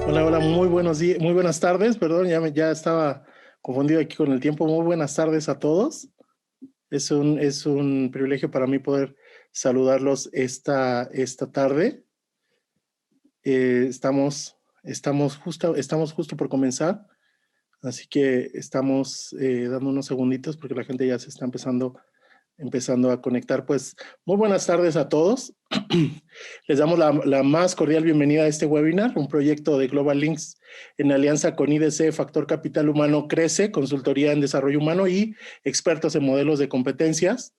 Hola, hola, muy buenos días, muy buenas tardes, perdón, ya estaba confundido aquí con el tiempo. Muy buenas tardes a todos. Es un privilegio para mí poder saludarlos esta tarde. Estamos justo por comenzar, así que estamos dando unos segunditos porque la gente ya se está empezando a conectar. Pues muy buenas tardes a todos. Les damos la más cordial bienvenida a este webinar, un proyecto de Global Links en alianza con IDC, Factor Capital Humano Crece, Consultoría en Desarrollo Humano y expertos en modelos de competencias.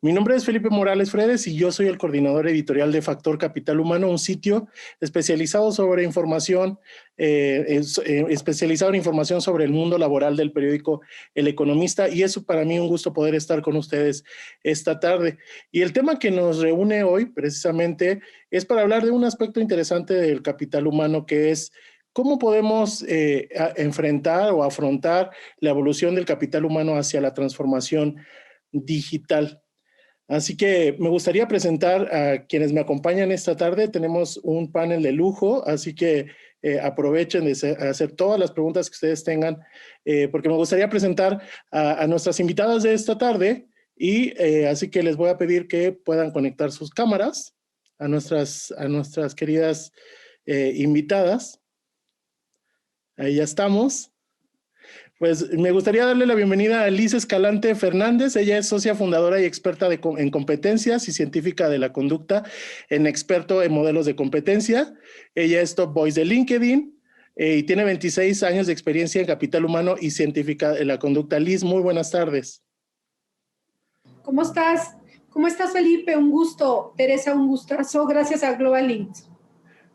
Mi nombre es Felipe Morales Fredes y yo soy el coordinador editorial de Factor Capital Humano, un sitio especializado sobre información, especializado en información sobre el mundo laboral del periódico El Economista, y es para mí un gusto poder estar con ustedes esta tarde. Y el tema que nos reúne hoy precisamente es para hablar de un aspecto interesante del capital humano, que es cómo podemos enfrentar o afrontar la evolución del capital humano hacia la transformación digital. Así que me gustaría presentar a quienes me acompañan esta tarde. Tenemos un panel de lujo, así que aprovechen de hacer todas las preguntas que ustedes tengan, porque me gustaría presentar a nuestras invitadas de esta tarde, y así que les voy a pedir que puedan conectar sus cámaras a nuestras queridas invitadas. Ahí ya estamos. Pues me gustaría darle la bienvenida a Liz Escalante Fernández. Ella es socia fundadora y experta en competencias y científica de la conducta, en experto en modelos de competencia. Ella es Top Voice de LinkedIn y tiene 26 años de experiencia en capital humano y científica de la conducta. Liz, muy buenas tardes. ¿Cómo estás? ¿Cómo estás, Felipe? Un gusto. Teresa, un gustazo. Gracias a Global Links.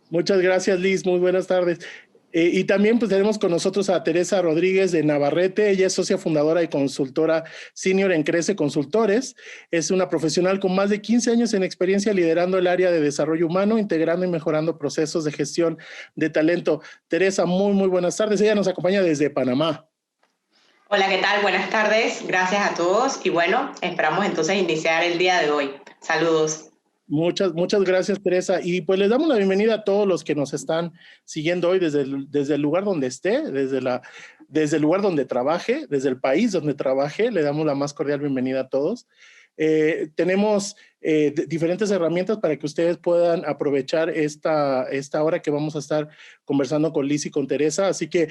Muchas gracias, Liz. Muy buenas tardes. Y también pues tenemos con nosotros a Teresa Rodríguez de Navarrete. Ella es socia fundadora y consultora senior en Crece Consultores. Es una profesional con más de 15 años en experiencia liderando el área de desarrollo humano, integrando y mejorando procesos de gestión de talento. Teresa, muy buenas tardes. Ella nos acompaña desde Panamá. Hola, ¿qué tal? Buenas tardes. Gracias a todos. Y bueno, esperamos entonces iniciar el día de hoy. Saludos. Muchas gracias, Teresa. Y pues les damos la bienvenida a todos los que nos están siguiendo hoy desde el lugar donde esté, desde el lugar donde trabaje, desde el país donde trabaje. Le damos la más cordial bienvenida a todos. Tenemos diferentes herramientas para que ustedes puedan aprovechar esta hora que vamos a estar conversando con Liz y con Teresa. Así que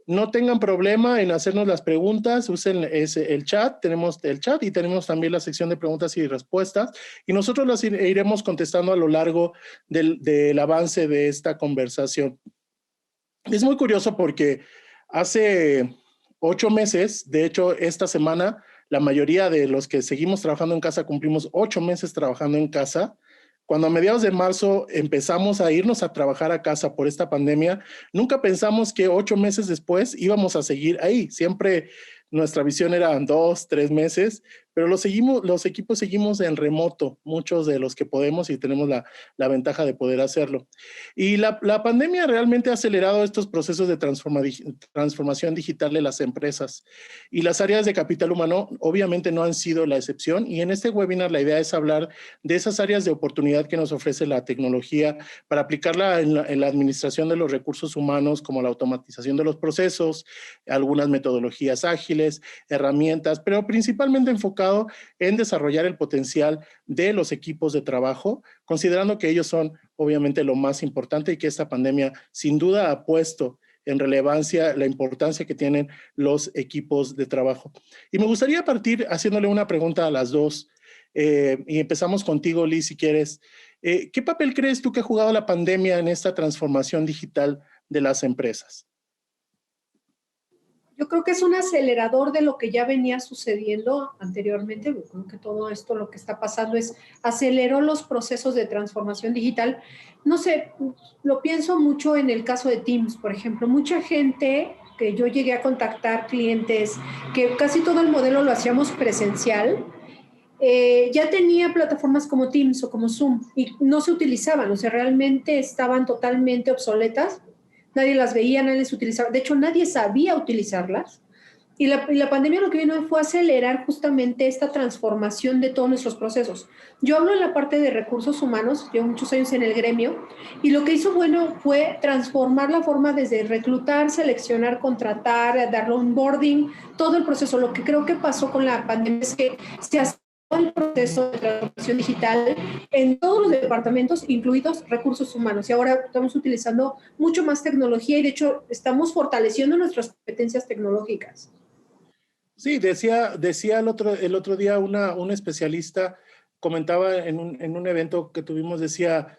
no tengan problema en hacernos las preguntas, usen el chat, tenemos el chat y tenemos también la sección de preguntas y respuestas, y nosotros las iremos contestando a lo largo del avance de esta conversación. Es muy curioso porque hace 8 meses, de hecho esta semana, la mayoría de los que seguimos trabajando en casa cumplimos 8 meses trabajando en casa. Cuando a mediados de marzo empezamos a irnos a trabajar a casa por esta pandemia, nunca pensamos que 8 meses después íbamos a seguir ahí. Siempre nuestra visión era 2, 3 meses, pero los equipos seguimos en remoto, muchos de los que podemos y tenemos la ventaja de poder hacerlo. Y la pandemia realmente ha acelerado estos procesos de transformación digital de las empresas. Y las áreas de capital humano obviamente no han sido la excepción. Y en este webinar la idea es hablar de esas áreas de oportunidad que nos ofrece la tecnología para aplicarla en la administración de los recursos humanos, como la automatización de los procesos, algunas metodologías ágiles, herramientas, pero principalmente enfocado en desarrollar el potencial de los equipos de trabajo, considerando que ellos son obviamente lo más importante y que esta pandemia sin duda ha puesto en relevancia la importancia que tienen los equipos de trabajo. Y me gustaría partir haciéndole una pregunta a las dos. Y empezamos contigo, Liz, si quieres. ¿Qué papel crees tú que ha jugado la pandemia en esta transformación digital de las empresas? Yo creo que es un acelerador de lo que ya venía sucediendo anteriormente. Yo creo que todo esto lo que está pasando es aceleró los procesos de transformación digital. No sé, lo pienso mucho en el caso de Teams, por ejemplo. Mucha gente que yo llegué a contactar, clientes, que casi todo el modelo lo hacíamos presencial, ya tenía plataformas como Teams o como Zoom y no se utilizaban, o sea, realmente estaban totalmente obsoletas. Nadie las veía, nadie las utilizaba. De hecho, nadie sabía utilizarlas. Y la pandemia lo que vino fue acelerar justamente esta transformación de todos nuestros procesos. Yo hablo en la parte de recursos humanos, llevo muchos años en el gremio, y lo que hizo bueno fue transformar la forma desde reclutar, seleccionar, contratar, darle onboarding, todo el proceso. Lo que creo que pasó con la pandemia es que se aceleró el proceso de transformación digital en todos los departamentos, incluidos recursos humanos. Y ahora estamos utilizando mucho más tecnología y de hecho estamos fortaleciendo nuestras competencias tecnológicas. Sí, decía el otro día un especialista, comentaba en un evento que tuvimos, decía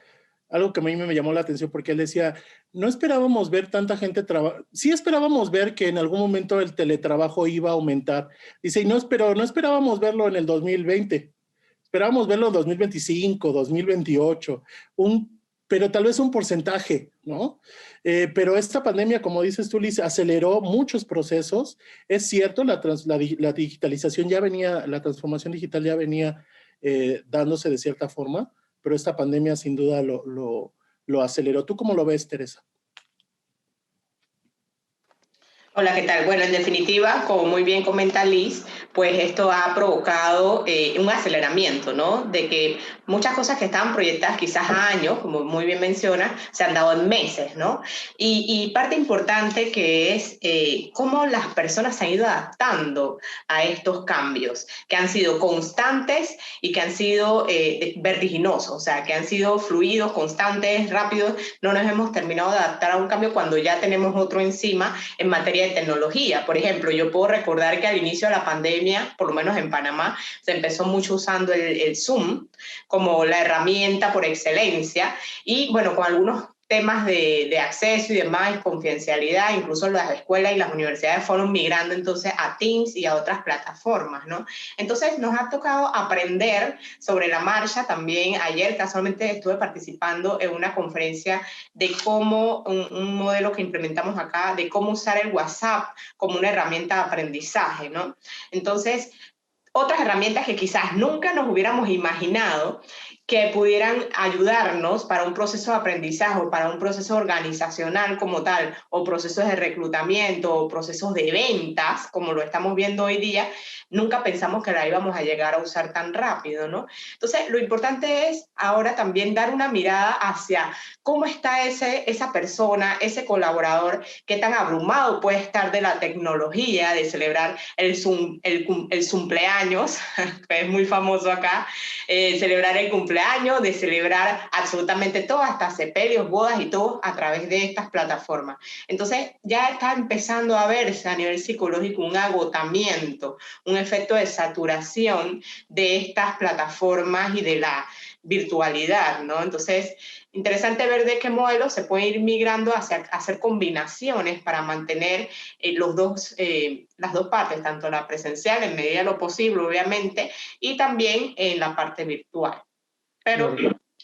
algo que a mí me llamó la atención porque él decía, no esperábamos ver tanta gente trabajar, sí esperábamos ver que en algún momento el teletrabajo iba a aumentar. Dice, y pero no esperábamos verlo en el 2020, esperábamos verlo en 2025, 2028, pero tal vez un porcentaje, ¿no? Pero esta pandemia, como dices tú, Liz, aceleró muchos procesos. Es cierto, la digitalización ya venía, la transformación digital ya venía dándose de cierta forma, pero esta pandemia sin duda lo aceleró. ¿Tú cómo lo ves, Teresa? Hola, ¿qué tal? Bueno, en definitiva, como muy bien comenta Liz, pues esto ha provocado un aceleramiento, ¿no? De que muchas cosas que estaban proyectadas quizás a años, como muy bien menciona, se han dado en meses, ¿no? Y parte importante que es cómo las personas se han ido adaptando a estos cambios, que han sido constantes y que han sido vertiginosos, o sea, que han sido fluidos, constantes, rápidos. No nos hemos terminado de adaptar a un cambio cuando ya tenemos otro encima en materia de tecnología. Por ejemplo, yo puedo recordar que al inicio de la pandemia, por lo menos en Panamá, se empezó mucho usando el Zoom como la herramienta por excelencia y bueno, con algunos temas de acceso y demás, confidencialidad, incluso las escuelas y las universidades fueron migrando entonces a Teams y a otras plataformas, ¿no? Entonces nos ha tocado aprender sobre la marcha también. Ayer casualmente estuve participando en una conferencia de cómo, un modelo que implementamos acá, de cómo usar el WhatsApp como una herramienta de aprendizaje, ¿no? Entonces, otras herramientas que quizás nunca nos hubiéramos imaginado que pudieran ayudarnos para un proceso de aprendizaje o para un proceso organizacional como tal, o procesos de reclutamiento o procesos de ventas, como lo estamos viendo hoy día, nunca pensamos que la íbamos a llegar a usar tan rápido, ¿no? Entonces, lo importante es ahora también dar una mirada hacia cómo está esa persona, ese colaborador, qué tan abrumado puede estar de la tecnología, de celebrar el cumpleaños, que es muy famoso acá, celebrar el cumpleaños, de celebrar absolutamente todo, hasta sepelios, bodas y todo a través de estas plataformas. Entonces ya está empezando a verse a nivel psicológico un agotamiento, un efecto de saturación de estas plataformas y de la virtualidad, ¿no? Entonces, interesante ver de qué modelo se puede ir migrando hacia hacer combinaciones para mantener las dos partes, tanto la presencial en medida de lo posible, obviamente, y también en la parte virtual. Pero,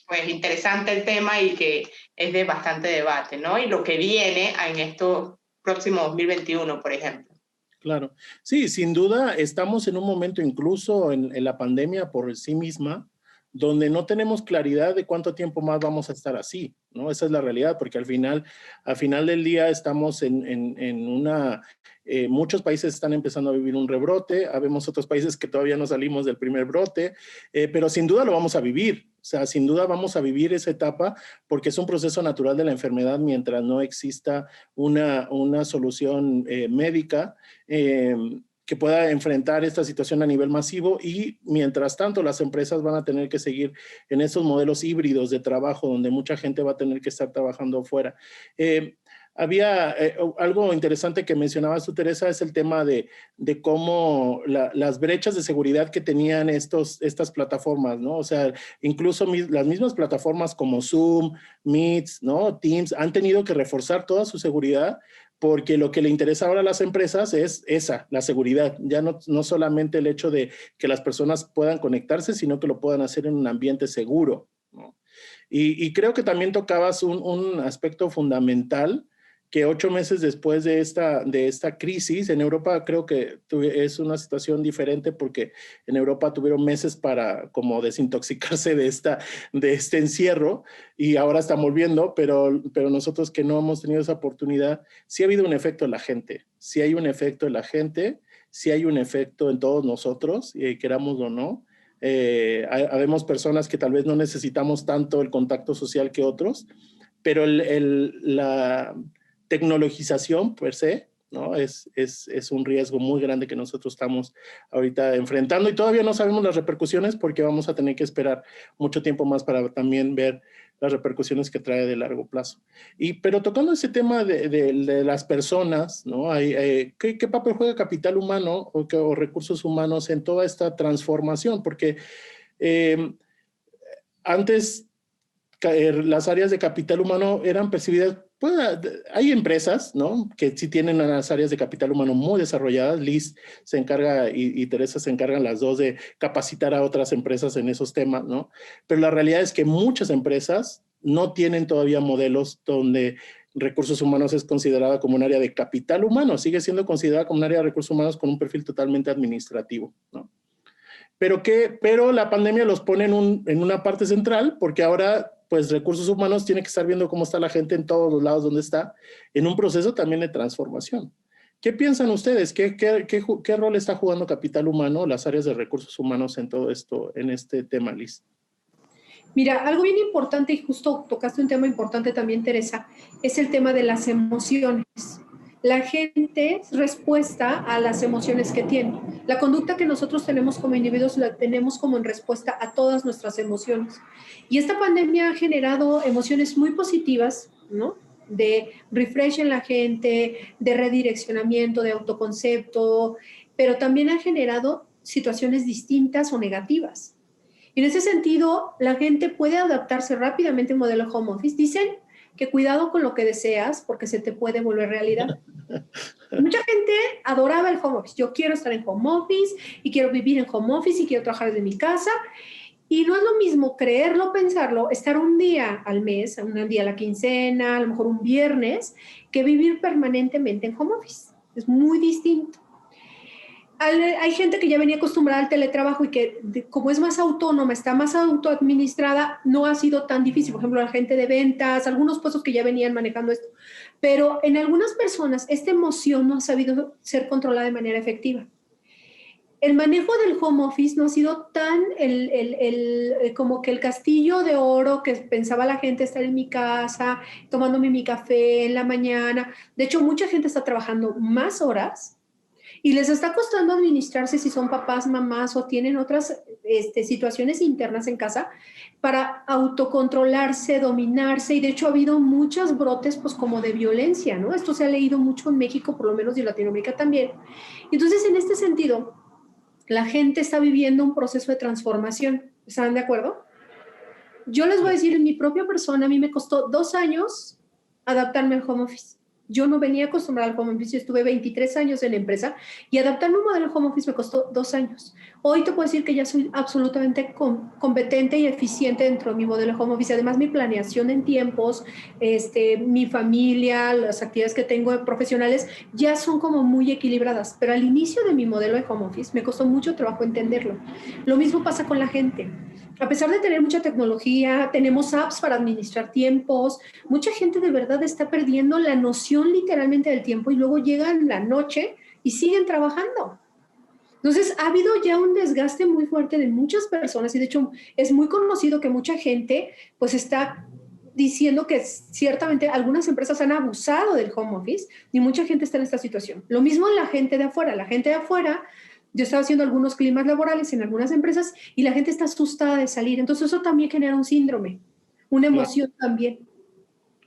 pues, interesante el tema y que es de bastante debate, ¿no? Y lo que viene en estos próximos 2021, por ejemplo. Claro. Sí, sin duda estamos en un momento incluso en la pandemia por sí misma, donde no tenemos claridad de cuánto tiempo más vamos a estar así, ¿no? Esa es la realidad, porque al final del día estamos en una, muchos países están empezando a vivir un rebrote, habemos otros países que todavía no salimos del primer brote, pero sin duda lo vamos a vivir. O sea, sin duda vamos a vivir esa etapa porque es un proceso natural de la enfermedad mientras no exista una solución médica que pueda enfrentar esta situación a nivel masivo y mientras tanto las empresas van a tener que seguir en esos modelos híbridos de trabajo donde mucha gente va a tener que estar trabajando fuera. Había algo interesante que mencionabas tú, Teresa, es el tema de cómo las brechas de seguridad que tenían estas plataformas, ¿no? O sea, incluso las mismas plataformas como Zoom, Meets, ¿no? Teams, han tenido que reforzar toda su seguridad porque lo que le interesa ahora a las empresas es la seguridad, ya no solamente el hecho de que las personas puedan conectarse, sino que lo puedan hacer en un ambiente seguro, ¿no? Y creo que también tocabas un aspecto fundamental que 8 meses después de esta crisis, en Europa creo que es una situación diferente porque en Europa tuvieron meses para como desintoxicarse de este encierro y ahora están volviendo, pero nosotros que no hemos tenido esa oportunidad, sí ha habido un efecto en la gente, sí hay un efecto en la gente, sí hay un efecto en todos nosotros, queramos o no. Habemos personas que tal vez no necesitamos tanto el contacto social que otros, pero la tecnologización per se, ¿no? Es un riesgo muy grande que nosotros estamos ahorita enfrentando y todavía no sabemos las repercusiones porque vamos a tener que esperar mucho tiempo más para también ver las repercusiones que trae de largo plazo. Pero tocando ese tema de las personas, ¿no? ¿Qué papel juega capital humano o recursos humanos en toda esta transformación? Porque antes las áreas de capital humano eran percibidas, pues hay empresas, ¿no? Que sí tienen las áreas de capital humano muy desarrolladas. Liz se encarga y Teresa se encargan las dos de capacitar a otras empresas en esos temas, ¿no? Pero la realidad es que muchas empresas no tienen todavía modelos donde recursos humanos es considerada como un área de capital humano, sigue siendo considerada como un área de recursos humanos con un perfil totalmente administrativo, ¿no? Pero la pandemia los pone en una parte central porque ahora, pues, recursos humanos tiene que estar viendo cómo está la gente en todos los lados donde está, en un proceso también de transformación. ¿Qué piensan ustedes? ¿Qué rol está jugando capital humano, las áreas de recursos humanos en todo esto, en este tema, Liz? Mira, algo bien importante, y justo tocaste un tema importante también, Teresa, es el tema de las emociones. La gente respuesta a las emociones que tiene. La conducta que nosotros tenemos como individuos la tenemos como en respuesta a todas nuestras emociones. Y esta pandemia ha generado emociones muy positivas, ¿no? De refresh en la gente, de redireccionamiento, de autoconcepto, pero también ha generado situaciones distintas o negativas. En ese sentido, la gente puede adaptarse rápidamente al modelo home office. Dicen que cuidado con lo que deseas porque se te puede volver realidad. Mucha gente adoraba el home office. Yo quiero estar en home office y quiero vivir en home office y quiero trabajar desde mi casa. Y no es lo mismo creerlo, pensarlo, estar un día al mes, un día a la quincena, a lo mejor un viernes, que vivir permanentemente en home office. Es muy distinto. Hay gente que ya venía acostumbrada al teletrabajo y que como es más autónoma, está más autoadministrada, no ha sido tan difícil. Por ejemplo, la gente de ventas, algunos puestos que ya venían manejando esto. Pero en algunas personas esta emoción no ha sabido ser controlada de manera efectiva. El manejo del home office no ha sido tan como que el castillo de oro que pensaba la gente estar en mi casa, tomándome mi café en la mañana. De hecho, mucha gente está trabajando más horas y les está costando administrarse si son papás, mamás o tienen otras situaciones internas en casa para autocontrolarse, dominarse. Y de hecho ha habido muchos brotes pues como de violencia, ¿no? Esto se ha leído mucho en México, por lo menos, y en Latinoamérica también. Entonces, en este sentido, la gente está viviendo un proceso de transformación. ¿Están de acuerdo? Yo les voy a decir, en mi propia persona, a mí me costó 2 años adaptarme al home office. Yo no venía acostumbrada al home office, yo estuve 23 años en la empresa y adaptarme a un modelo home office me costó 2 años. Hoy te puedo decir que ya soy absolutamente competente y eficiente dentro de mi modelo home office. Además, mi planeación en tiempos, mi familia, las actividades que tengo profesionales ya son como muy equilibradas. Pero al inicio de mi modelo de home office me costó mucho trabajo entenderlo. Lo mismo pasa con la gente. A pesar de tener mucha tecnología, tenemos apps para administrar tiempos, mucha gente de verdad está perdiendo la noción literalmente del tiempo y luego llegan la noche y siguen trabajando. Entonces, ha habido ya un desgaste muy fuerte de muchas personas y de hecho es muy conocido que mucha gente pues está diciendo que ciertamente algunas empresas han abusado del home office y mucha gente está en esta situación. Lo mismo la gente de afuera. La gente de afuera, yo estaba haciendo algunos climas laborales en algunas empresas y la gente está asustada de salir. Entonces eso también genera un síndrome, una emoción también.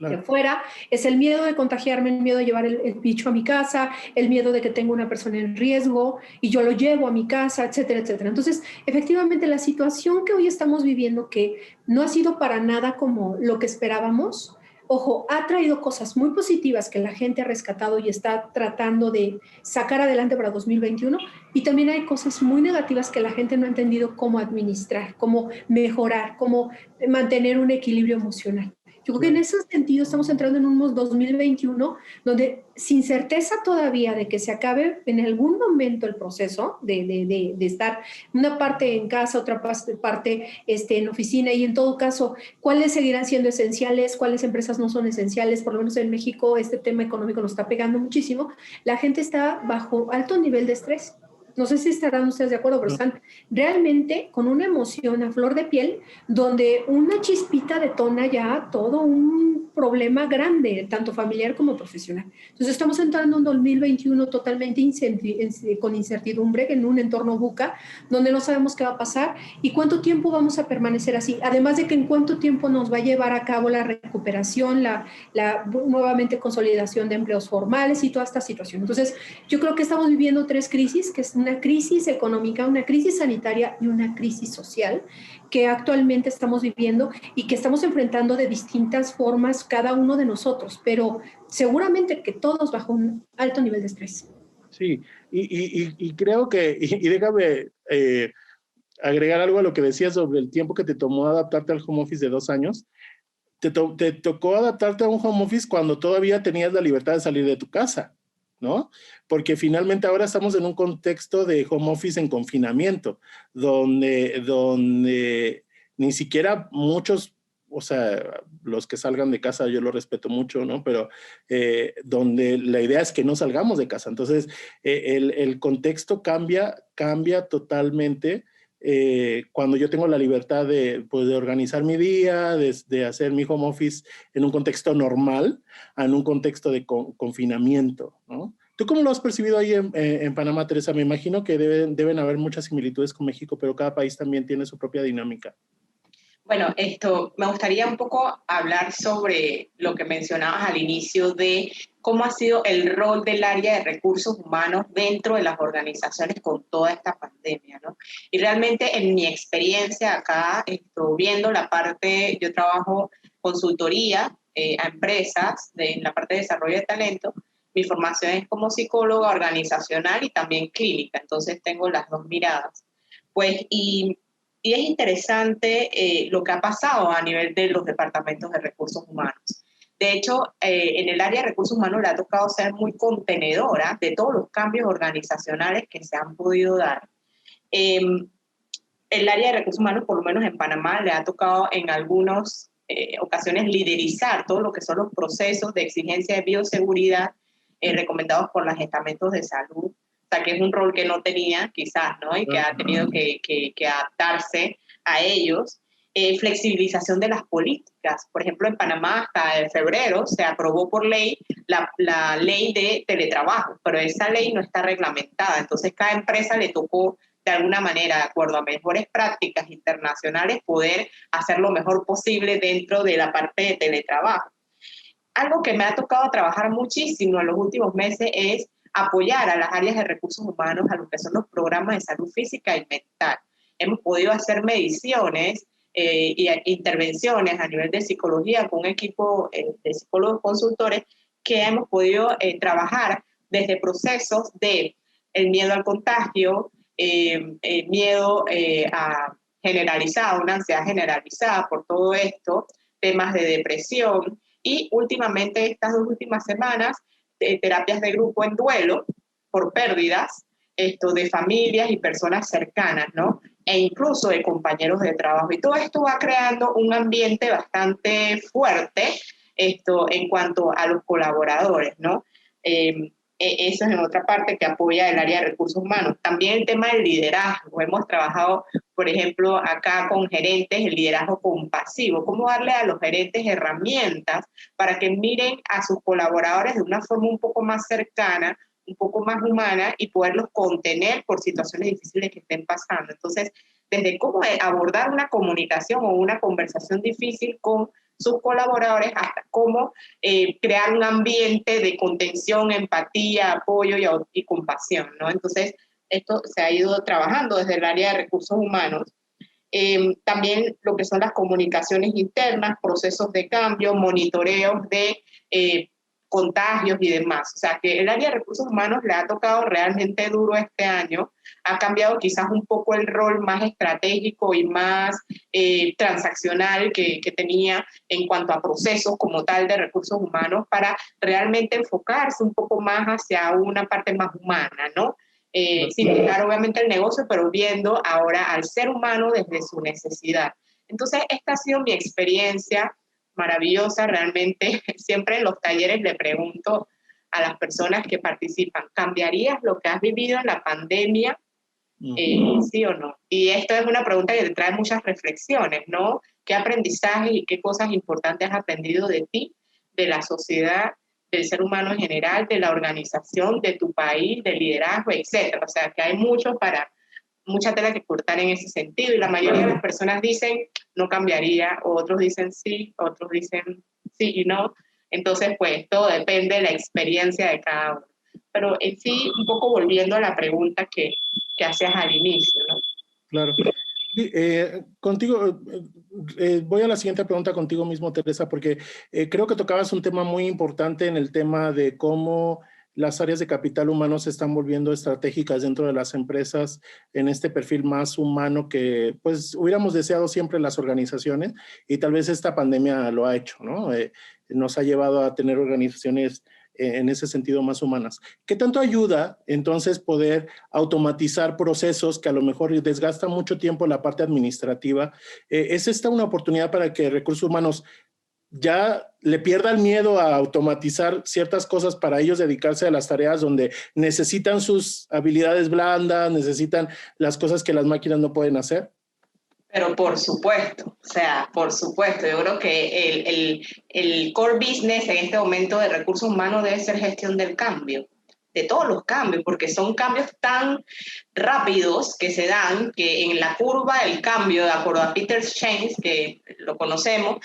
De afuera es el miedo de contagiarme, el miedo de llevar el bicho a mi casa, el miedo de que tengo una persona en riesgo y yo lo llevo a mi casa, etcétera, etcétera. Entonces, efectivamente, la situación que hoy estamos viviendo, que no ha sido para nada como lo que esperábamos, ojo, ha traído cosas muy positivas que la gente ha rescatado y está tratando de sacar adelante para 2021, y también hay cosas muy negativas que la gente no ha entendido cómo administrar, cómo mejorar, cómo mantener un equilibrio emocional. Yo creo que en ese sentido estamos entrando en un 2021 donde sin certeza todavía de que se acabe en algún momento el proceso de estar una parte en casa, otra parte en oficina, y en todo caso, cuáles seguirán siendo esenciales, cuáles empresas no son esenciales. Por lo menos en México este tema económico nos está pegando muchísimo. La gente está bajo alto nivel de estrés. No sé si estarán ustedes de acuerdo, pero están realmente con una emoción a flor de piel, donde una chispita detona ya todo un problema grande, tanto familiar como profesional. Entonces estamos entrando en 2021 totalmente con incertidumbre, en un entorno VUCA, donde no sabemos qué va a pasar y cuánto tiempo vamos a permanecer así. Además de que en cuánto tiempo nos va a llevar a cabo la recuperación, la nuevamente consolidación de empleos formales y toda esta situación. Entonces, yo creo que estamos viviendo 3 crisis, que es una crisis económica, una crisis sanitaria y una crisis social que actualmente estamos viviendo y que estamos enfrentando de distintas formas cada uno de nosotros, pero seguramente que todos bajo un alto nivel de estrés. Sí, y creo que, y déjame agregar algo a lo que decías sobre el tiempo que te tomó adaptarte al home office de 2 años. Te tocó adaptarte a un home office cuando todavía tenías la libertad de salir de tu casa, ¿no? Porque finalmente ahora estamos en un contexto de home office en confinamiento, donde ni siquiera muchos, o sea, los que salgan de casa yo lo respeto mucho, ¿no? Pero donde la idea es que no salgamos de casa. Entonces, el contexto cambia totalmente. Cuando yo tengo la libertad pues, de organizar mi día, de hacer mi home office en un contexto normal, en un contexto de confinamiento, ¿no? ¿Tú cómo lo has percibido ahí en Panamá, Teresa? Me imagino que deben haber muchas similitudes con México, pero cada país también tiene su propia dinámica. Bueno, me gustaría un poco hablar sobre lo que mencionabas al inicio de cómo ha sido el rol del área de recursos humanos dentro de las organizaciones con toda esta pandemia, ¿no? Y realmente en mi experiencia acá, viendo la parte, yo trabajo consultoría a empresas en la parte de desarrollo de talento. Mi formación es como psicóloga organizacional y también clínica, entonces tengo las dos miradas. Pues, y es interesante lo que ha pasado a nivel de los departamentos de recursos humanos. De hecho, en el área de recursos humanos le ha tocado ser muy contenedora de todos los cambios organizacionales que se han podido dar. El área de recursos humanos, por lo menos en Panamá, le ha tocado en algunas ocasiones liderizar todo lo que son los procesos de exigencia de bioseguridad recomendados por los estamentos de salud. O sea, que es un rol que no tenía quizás, ¿no? Y que ha tenido que adaptarse a ellos. Flexibilización de las políticas. Por ejemplo, en Panamá hasta febrero se aprobó por ley la ley de teletrabajo, pero esa ley no está reglamentada. Entonces, cada empresa le tocó, de alguna manera, de acuerdo a mejores prácticas internacionales, poder hacer lo mejor posible dentro de la parte de teletrabajo. Algo que me ha tocado trabajar muchísimo en los últimos meses es apoyar a las áreas de recursos humanos a lo que son los programas de salud física y mental. Hemos podido hacer mediciones y intervenciones a nivel de psicología con un equipo de psicólogos consultores que hemos podido trabajar desde procesos de el miedo al contagio, el miedo generalizado, una ansiedad generalizada por todo esto, temas de depresión y últimamente estas 2 últimas semanas terapias de grupo en duelo por pérdidas de familias y personas cercanas, ¿no? E incluso de compañeros de trabajo. Y todo esto va creando un ambiente bastante fuerte en cuanto a los colaboradores, ¿no? Eso es en otra parte que apoya el área de recursos humanos. También el tema del liderazgo. Hemos trabajado, por ejemplo, acá con gerentes, el liderazgo compasivo. Cómo darle a los gerentes herramientas para que miren a sus colaboradores de una forma un poco más cercana, un poco más humana y poderlos contener por situaciones difíciles que estén pasando. Entonces, desde cómo abordar una comunicación o una conversación difícil con sus colaboradores hasta cómo crear un ambiente de contención, empatía, apoyo y compasión, ¿no? Entonces, esto se ha ido trabajando desde el área de recursos humanos. También lo que son las comunicaciones internas, procesos de cambio, monitoreos de contagios y demás. O sea, que el área de recursos humanos le ha tocado realmente duro este año. Ha cambiado quizás un poco el rol más estratégico y más transaccional que tenía en cuanto a procesos como tal de recursos humanos para realmente enfocarse un poco más hacia una parte más humana, ¿no? Sin dejar obviamente el negocio, pero viendo ahora al ser humano desde su necesidad. Entonces, esta ha sido mi experiencia maravillosa realmente. Siempre en los talleres le pregunto a las personas que participan, ¿cambiarías lo que has vivido en la pandemia? ¿Sí o no? Y esto es una pregunta que te trae muchas reflexiones, ¿no? ¿Qué aprendizajes y qué cosas importantes has aprendido de ti, de la sociedad, del ser humano en general, de la organización, de tu país, del liderazgo, etcétera? O sea, que hay mucha tela que cortar en ese sentido, y la mayoría de las personas dicen no cambiaría, o otros dicen sí, otros dicen sí y no. Entonces, pues todo depende de la experiencia de cada uno. Pero en sí, un poco volviendo a la pregunta que hacías al inicio, ¿no? Claro. Contigo, voy a la siguiente pregunta contigo mismo, Teresa, porque creo que tocabas un tema muy importante en el tema de cómo las áreas de capital humano se están volviendo estratégicas dentro de las empresas en este perfil más humano que pues hubiéramos deseado siempre las organizaciones, y tal vez esta pandemia lo ha hecho, ¿no? Nos ha llevado a tener organizaciones en ese sentido más humanas. ¿Qué tanto ayuda entonces poder automatizar procesos que a lo mejor desgastan mucho tiempo la parte administrativa? ¿Es esta una oportunidad para que recursos humanos ya le pierda el miedo a automatizar ciertas cosas para ellos dedicarse a las tareas donde necesitan sus habilidades blandas, necesitan las cosas que las máquinas no pueden hacer? Pero por supuesto, o sea, por supuesto, yo creo que el core business en este momento de recursos humanos debe ser gestión del cambio, de todos los cambios, porque son cambios tan rápidos que se dan, que en la curva del cambio, de acuerdo a Peter Shanks, que lo conocemos,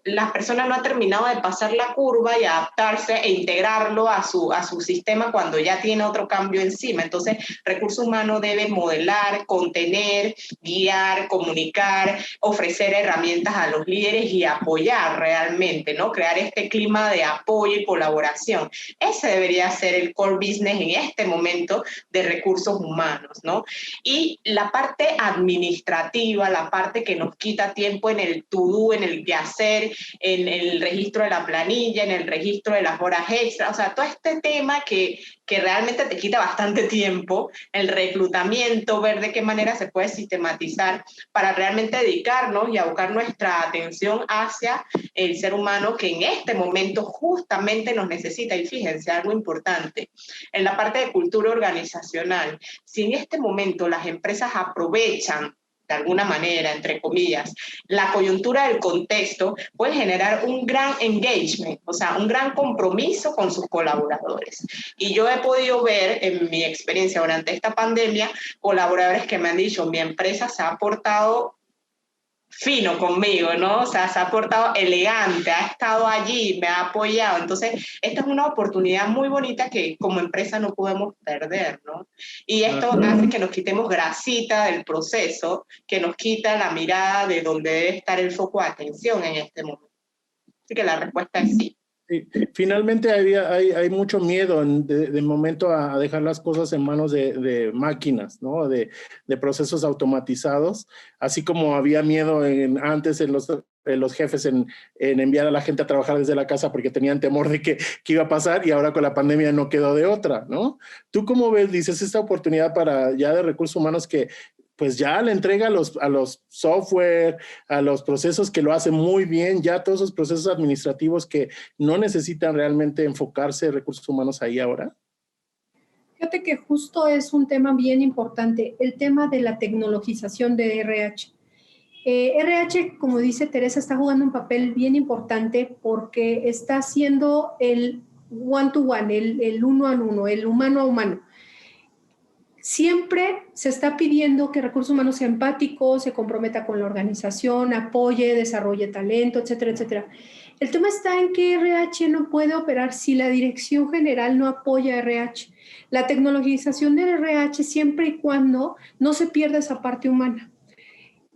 las personas no han terminado de pasar la curva y adaptarse e integrarlo a su sistema cuando ya tiene otro cambio encima. Entonces, recursos humanos debe modelar, contener, guiar, comunicar, ofrecer herramientas a los líderes y apoyar realmente, ¿no? Crear este clima de apoyo y colaboración. Ese debería ser el core business en este momento de recursos humanos, ¿no? Y la parte administrativa, la parte que nos quita tiempo en el to-do, en el quehacer, en el registro de la planilla, en el registro de las horas extras, o sea, todo este tema que realmente te quita bastante tiempo, el reclutamiento, ver de qué manera se puede sistematizar para realmente dedicarnos y abocar nuestra atención hacia el ser humano que en este momento justamente nos necesita. Y fíjense, algo importante, en la parte de cultura organizacional, si en este momento las empresas aprovechan de alguna manera, entre comillas, la coyuntura del contexto, puede generar un gran engagement, o sea, un gran compromiso con sus colaboradores. Y yo he podido ver en mi experiencia durante esta pandemia, colaboradores que me han dicho, mi empresa se ha portado fino conmigo, ¿no? O sea, se ha portado elegante, ha estado allí, me ha apoyado. Entonces, esta es una oportunidad muy bonita que como empresa no podemos perder, ¿no? Y esto hace que nos quitemos grasita del proceso, que nos quita la mirada de donde debe estar el foco de atención en este momento. Así que la respuesta es sí. Sí. Finalmente hay mucho miedo de momento a dejar las cosas en manos de máquinas, ¿no? De procesos automatizados, así como había miedo antes en los jefes en enviar a la gente a trabajar desde la casa porque tenían temor de que iba a pasar, y ahora con la pandemia no quedó de otra, ¿no? ¿Tú cómo ves, dices, esta oportunidad para ya de recursos humanos que pues ya le entrega a los software, a los procesos que lo hacen muy bien, ya todos esos procesos administrativos que no necesitan realmente enfocarse recursos humanos ahí ahora? Fíjate que justo es un tema bien importante, el tema de la tecnologización de RH. RH, como dice Teresa, está jugando un papel bien importante porque está haciendo el one-to-one, el uno a uno, el humano a humano. Siempre se está pidiendo que recursos humanos sea empático, se comprometa con la organización, apoye, desarrolle talento, etcétera, etcétera. El tema está en que RH no puede operar si la dirección general no apoya a RH. La tecnologización del RH siempre y cuando no se pierda esa parte humana.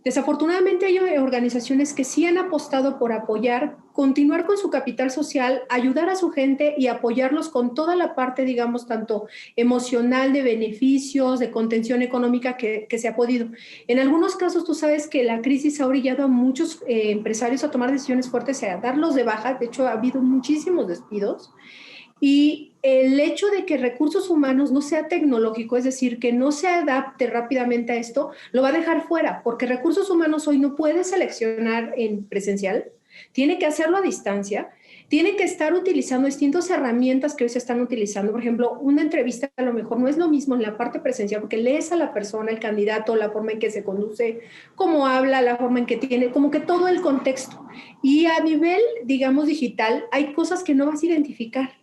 Desafortunadamente hay organizaciones que sí han apostado por apoyar, continuar con su capital social, ayudar a su gente y apoyarlos con toda la parte, digamos, tanto emocional, de beneficios, de contención económica que se ha podido. En algunos casos tú sabes que la crisis ha orillado a muchos empresarios a tomar decisiones fuertes y a darlos de baja. De hecho, ha habido muchísimos despidos. Y el hecho de que recursos humanos no sea tecnológico, es decir, que no se adapte rápidamente a esto, lo va a dejar fuera, porque recursos humanos hoy no puede seleccionar en presencial, tiene que hacerlo a distancia, tiene que estar utilizando distintas herramientas que hoy se están utilizando. Por ejemplo, una entrevista a lo mejor no es lo mismo en la parte presencial, porque lees a la persona, el candidato, la forma en que se conduce, cómo habla, la forma en que tiene, como que todo el contexto. Y a nivel, digamos, digital, hay cosas que no vas a identificar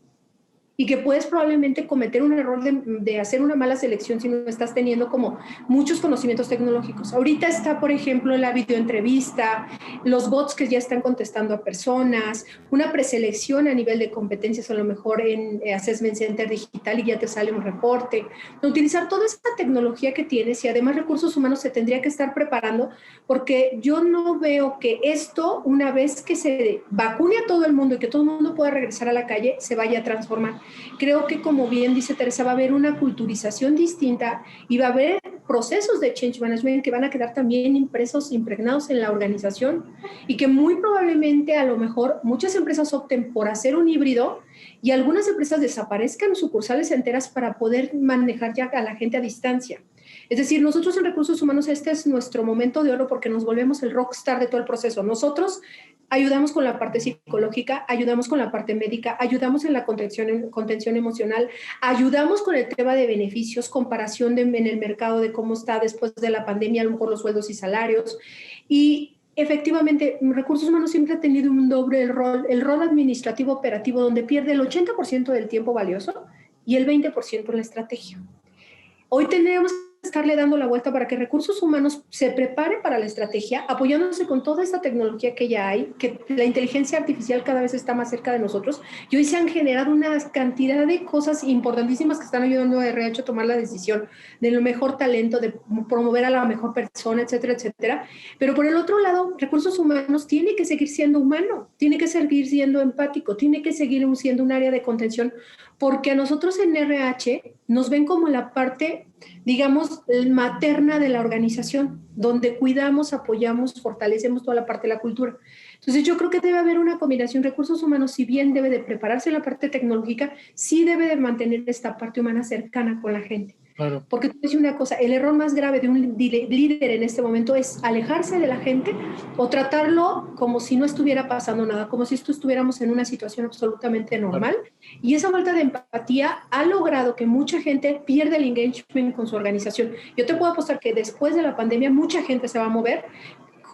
y que puedes probablemente cometer un error de hacer una mala selección si no estás teniendo como muchos conocimientos tecnológicos. Ahorita está, por ejemplo, la videoentrevista, los bots que ya están contestando a personas, una preselección a nivel de competencias, a lo mejor en Assessment Center digital y ya te sale un reporte. Utilizar toda esa tecnología que tienes y además recursos humanos se tendría que estar preparando, porque yo no veo que esto, una vez que se vacune a todo el mundo y que todo el mundo pueda regresar a la calle, se vaya a transformar. Creo que, como bien dice Teresa, va a haber una culturización distinta y va a haber procesos de change management que van a quedar también impregnados en la organización y que muy probablemente a lo mejor muchas empresas opten por hacer un híbrido y algunas empresas desaparezcan sucursales enteras para poder manejar ya a la gente a distancia. Es decir, nosotros en recursos humanos este es nuestro momento de oro porque nos volvemos el rockstar de todo el proceso. Nosotros ayudamos con la parte psicológica, ayudamos con la parte médica, ayudamos en la contención emocional, ayudamos con el tema de beneficios, comparación en el mercado de cómo está después de la pandemia, a lo mejor los sueldos y salarios. Y efectivamente, recursos humanos siempre ha tenido un doble rol, el rol administrativo operativo, donde pierde el 80% del tiempo valioso y el 20% en la estrategia. Hoy tendríamos que estarle dando la vuelta para que recursos humanos se prepare para la estrategia, apoyándose con toda esta tecnología que ya hay, que la inteligencia artificial cada vez está más cerca de nosotros, y hoy se han generado una cantidad de cosas importantísimas que están ayudando a RH a tomar la decisión de lo mejor talento, de promover a la mejor persona, etcétera, etcétera. Pero por el otro lado, recursos humanos tiene que seguir siendo humano, tiene que seguir siendo empático, tiene que seguir siendo un área de contención, porque a nosotros en RH nos ven como la parte, digamos, materna de la organización, donde cuidamos, apoyamos, fortalecemos toda la parte de la cultura. Entonces yo creo que debe haber una combinación. Recursos humanos, si bien debe de prepararse en la parte tecnológica, sí debe de mantener esta parte humana cercana con la gente. Claro. Porque te voy a decir una cosa, el error más grave de un líder en este momento es alejarse de la gente o tratarlo como si no estuviera pasando nada, como si estuviéramos en una situación absolutamente normal. Claro. Y esa falta de empatía ha logrado que mucha gente pierda el engagement con su organización. Yo te puedo apostar que después de la pandemia mucha gente se va a mover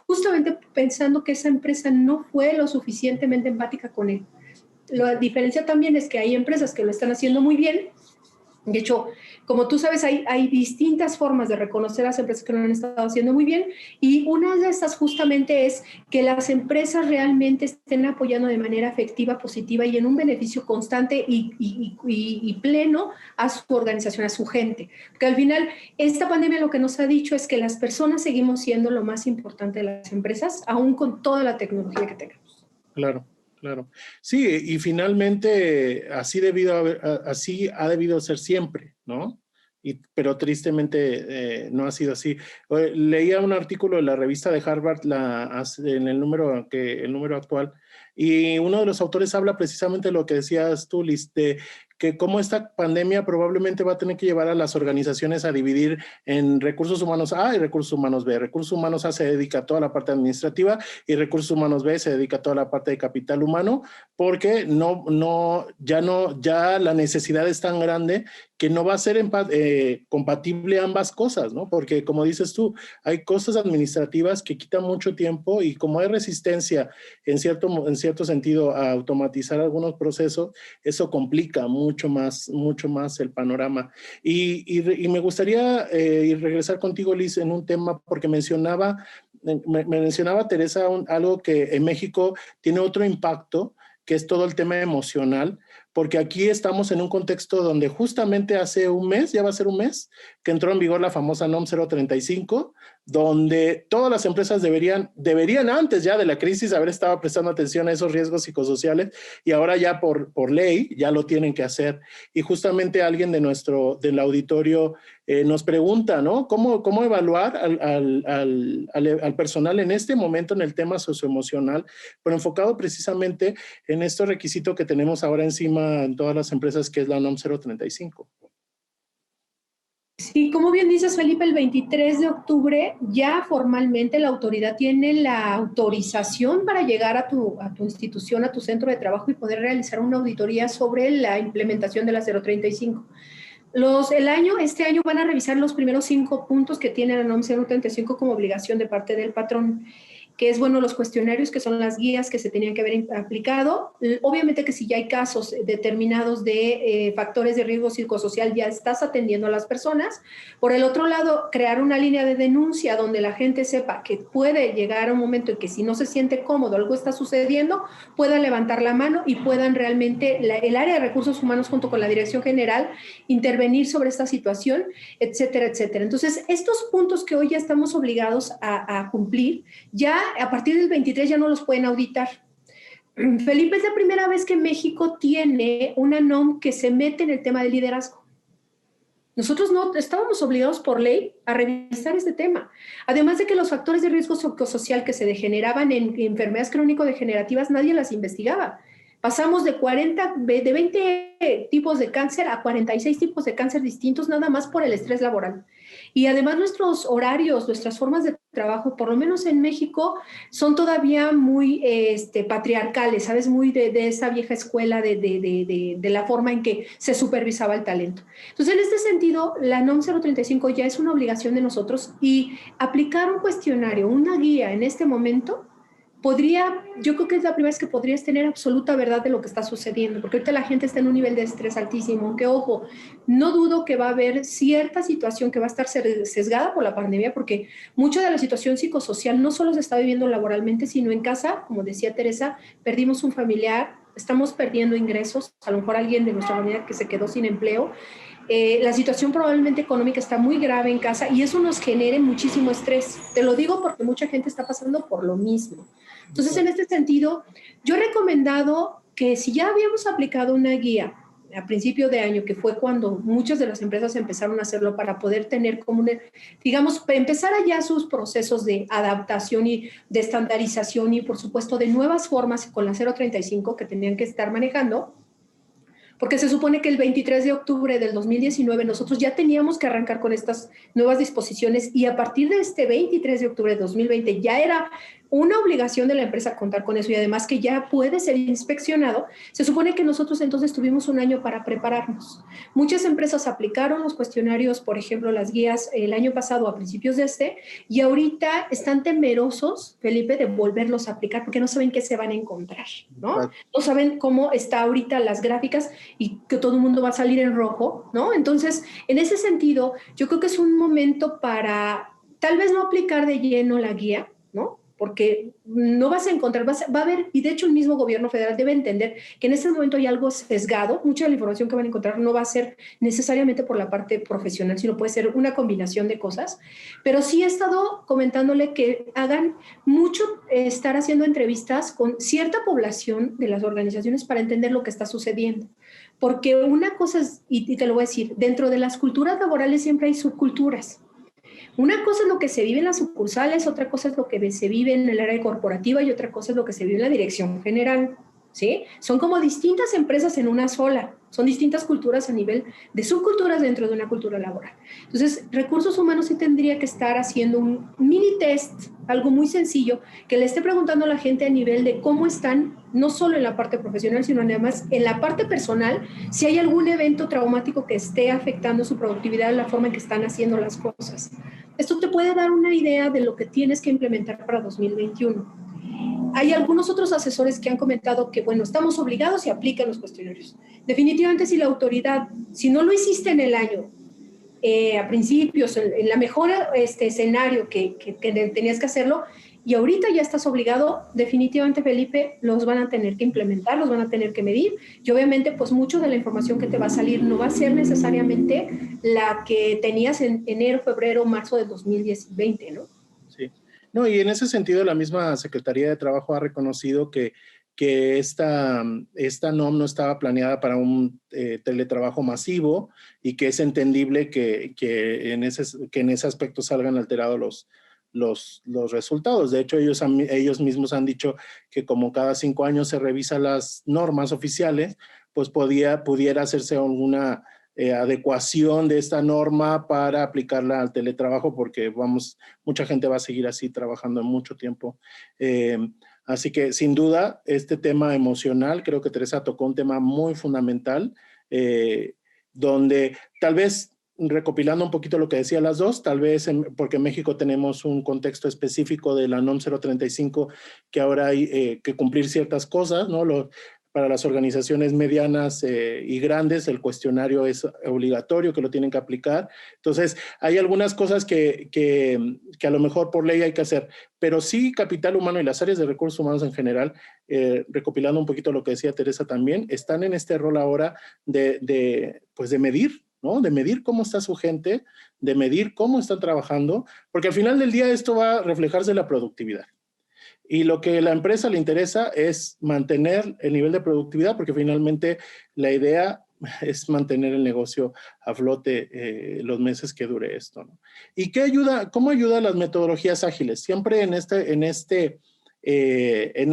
justamente pensando que esa empresa no fue lo suficientemente empática con él. La diferencia también es que hay empresas que lo están haciendo muy bien. De hecho, como tú sabes, hay distintas formas de reconocer a las empresas que lo han estado haciendo muy bien, y una de estas justamente es que las empresas realmente estén apoyando de manera efectiva, positiva y en un beneficio constante y pleno a su organización, a su gente. Porque al final, esta pandemia lo que nos ha dicho es que las personas seguimos siendo lo más importante de las empresas, aún con toda la tecnología que tengamos. Claro. Claro. Sí, y finalmente así ha debido ser siempre, ¿no? Pero tristemente no ha sido así. Leía un artículo de la revista de Harvard en el número actual, y uno de los autores habla precisamente de lo que decías tú, Liz, de que cómo esta pandemia probablemente va a tener que llevar a las organizaciones a dividir en recursos humanos A y recursos humanos B. Recursos humanos A se dedica a toda la parte administrativa y recursos humanos B se dedica a toda la parte de capital humano, porque ya la necesidad es tan grande que no va a ser compatible ambas cosas, ¿no? Porque como dices tú, hay cosas administrativas que quitan mucho tiempo, y como hay resistencia en cierto sentido a automatizar algunos procesos, eso complica mucho más el panorama. Y me gustaría regresar contigo, Liz, en un tema, porque mencionaba Teresa algo que en México tiene otro impacto, que es todo el tema emocional, porque aquí estamos en un contexto donde justamente hace un mes, ya va a ser un mes, que entró en vigor la famosa NOM 035, donde todas las empresas deberían antes ya de la crisis haber estado prestando atención a esos riesgos psicosociales y ahora ya por ley ya lo tienen que hacer. Y justamente alguien del auditorio nos pregunta, ¿no? ¿Cómo evaluar al personal en este momento en el tema socioemocional, pero enfocado precisamente en este requisito que tenemos ahora encima en todas las empresas, que es la NOM 035? Sí, como bien dices, Felipe, el 23 de octubre ya formalmente la autoridad tiene la autorización para llegar a tu institución, a tu centro de trabajo y poder realizar una auditoría sobre la implementación de la 035. Este año van a revisar los primeros 5 puntos que tiene la NOM 035 como obligación de parte del patrón, que es, bueno, los cuestionarios, que son las guías que se tenían que haber aplicado. Obviamente que si ya hay casos determinados de factores de riesgo psicosocial, ya estás atendiendo a las personas. Por el otro lado, crear una línea de denuncia donde la gente sepa que puede llegar a un momento en que si no se siente cómodo, algo está sucediendo, puedan levantar la mano y puedan realmente el área de recursos humanos junto con la dirección general intervenir sobre esta situación, etcétera, etcétera. Entonces, estos puntos que hoy ya estamos obligados a cumplir, ya a partir del 23 ya no los pueden auditar. Felipe, es la primera vez que México tiene una NOM que se mete en el tema del liderazgo. Nosotros no estábamos obligados por ley a revisar este tema. Además de que los factores de riesgo psicosocial que se degeneraban en enfermedades crónico-degenerativas, nadie las investigaba. Pasamos de 20 tipos de cáncer a 46 tipos de cáncer distintos, nada más por el estrés laboral. Y además nuestros horarios, nuestras formas de trabajo, por lo menos en México, son todavía muy patriarcales, ¿sabes? Muy de esa vieja escuela de la forma en que se supervisaba el talento. Entonces, en este sentido, la NOM 035 ya es una obligación de nosotros, y aplicar un cuestionario, una guía en este momento, yo creo que es la primera vez que podrías tener absoluta verdad de lo que está sucediendo, porque ahorita la gente está en un nivel de estrés altísimo, aunque, ojo, no dudo que va a haber cierta situación que va a estar sesgada por la pandemia, porque mucha de la situación psicosocial no solo se está viviendo laboralmente, sino en casa. Como decía Teresa, perdimos un familiar, estamos perdiendo ingresos, a lo mejor alguien de nuestra familia que se quedó sin empleo. La situación probablemente económica está muy grave en casa y eso nos genera muchísimo estrés. Te lo digo porque mucha gente está pasando por lo mismo. Entonces, en este sentido, yo he recomendado que si ya habíamos aplicado una guía a principio de año, que fue cuando muchas de las empresas empezaron a hacerlo para poder tener como digamos, empezar allá sus procesos de adaptación y de estandarización y, por supuesto, de nuevas formas con la 035 que tenían que estar manejando, porque se supone que el 23 de octubre del 2019 nosotros ya teníamos que arrancar con estas nuevas disposiciones, y a partir de este 23 de octubre de 2020 ya era una obligación de la empresa contar con eso, y además que ya puede ser inspeccionado. Se supone que nosotros entonces tuvimos un año para prepararnos. Muchas empresas aplicaron los cuestionarios, por ejemplo, las guías el año pasado a principios de y ahorita están temerosos, Felipe, de volverlos a aplicar porque no saben qué se van a encontrar, ¿no? No saben cómo está ahorita las gráficas y que todo el mundo va a salir en rojo, ¿no? Entonces, en ese sentido, yo creo que es un momento para tal vez no aplicar de lleno la guía, ¿no? Porque no vas a encontrar, va a haber, y de hecho el mismo gobierno federal debe entender que en este momento hay algo sesgado. Mucha de la información que van a encontrar no va a ser necesariamente por la parte profesional, sino puede ser una combinación de cosas. Pero sí he estado comentándole que hagan mucho, estar haciendo entrevistas con cierta población de las organizaciones para entender lo que está sucediendo. Porque una cosa es, y te lo voy a decir, dentro de las culturas laborales siempre hay subculturas. Una cosa es lo que se vive en las sucursales, otra cosa es lo que se vive en el área corporativa y otra cosa es lo que se vive en la dirección general, ¿sí? Son como distintas empresas en una sola, son distintas culturas a nivel de subculturas dentro de una cultura laboral. Entonces, recursos humanos sí tendría que estar haciendo un mini test, algo muy sencillo, que le esté preguntando a la gente a nivel de cómo están, no solo en la parte profesional, sino además en la parte personal, si hay algún evento traumático que esté afectando su productividad, la forma en que están haciendo las cosas. Esto te puede dar una idea de lo que tienes que implementar para 2021. Hay algunos otros asesores que han comentado que, bueno, estamos obligados y aplican los cuestionarios. Definitivamente, si la autoridad, si no lo hiciste en el año, a principios, en la mejor escenario que tenías que hacerlo, y ahorita ya estás obligado, definitivamente, Felipe, los van a tener que implementar, los van a tener que medir, y obviamente pues mucho de la información que te va a salir no va a ser necesariamente la que tenías en enero, febrero, marzo del 2020, ¿no? No, y en ese sentido la misma Secretaría de Trabajo ha reconocido que esta NOM no estaba planeada para un teletrabajo masivo y que es entendible que en ese aspecto salgan alterados los resultados. De hecho, ellos mismos han dicho que como cada 5 años se revisan las normas oficiales, pues pudiera hacerse alguna adecuación de esta norma para aplicarla al teletrabajo, porque mucha gente va a seguir así trabajando mucho tiempo. Así que sin duda, este tema emocional, creo que Teresa tocó un tema muy fundamental, donde tal vez, recopilando un poquito lo que decía las dos, tal vez porque en México tenemos un contexto específico de la NOM 035, que ahora hay que cumplir ciertas cosas, ¿no? Para las organizaciones medianas y grandes, el cuestionario es obligatorio, que lo tienen que aplicar. Entonces, hay algunas cosas que a lo mejor por ley hay que hacer, pero sí capital humano y las áreas de recursos humanos en general, recopilando un poquito lo que decía Teresa también, están en este rol ahora pues de medir, ¿no? De medir cómo está su gente, de medir cómo están trabajando, porque al final del día esto va a reflejarse en la productividad. Y lo que a la empresa le interesa es mantener el nivel de productividad, porque finalmente la idea es mantener el negocio a flote los meses que dure esto, ¿no? ¿Y cómo ayuda las metodologías ágiles? Siempre en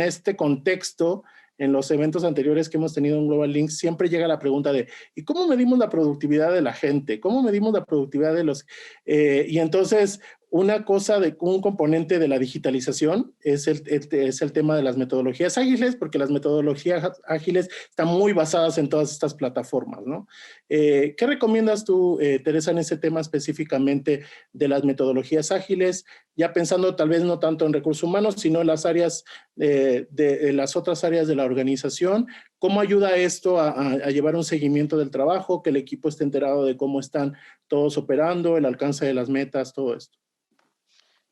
este contexto, en los eventos anteriores que hemos tenido en Global Link, siempre llega la pregunta de ¿y cómo medimos la productividad de la gente? ¿Cómo medimos la productividad de los...? Y entonces, un componente de la digitalización es el tema de las metodologías ágiles, porque las metodologías ágiles están muy basadas en todas estas plataformas, ¿no? ¿Qué recomiendas tú, Teresa, en ese tema específicamente de las metodologías ágiles? Ya pensando tal vez no tanto en recursos humanos, sino en las áreas de las otras áreas de la organización. ¿Cómo ayuda esto a llevar un seguimiento del trabajo, que el equipo esté enterado de cómo están todos operando, el alcance de las metas, todo esto?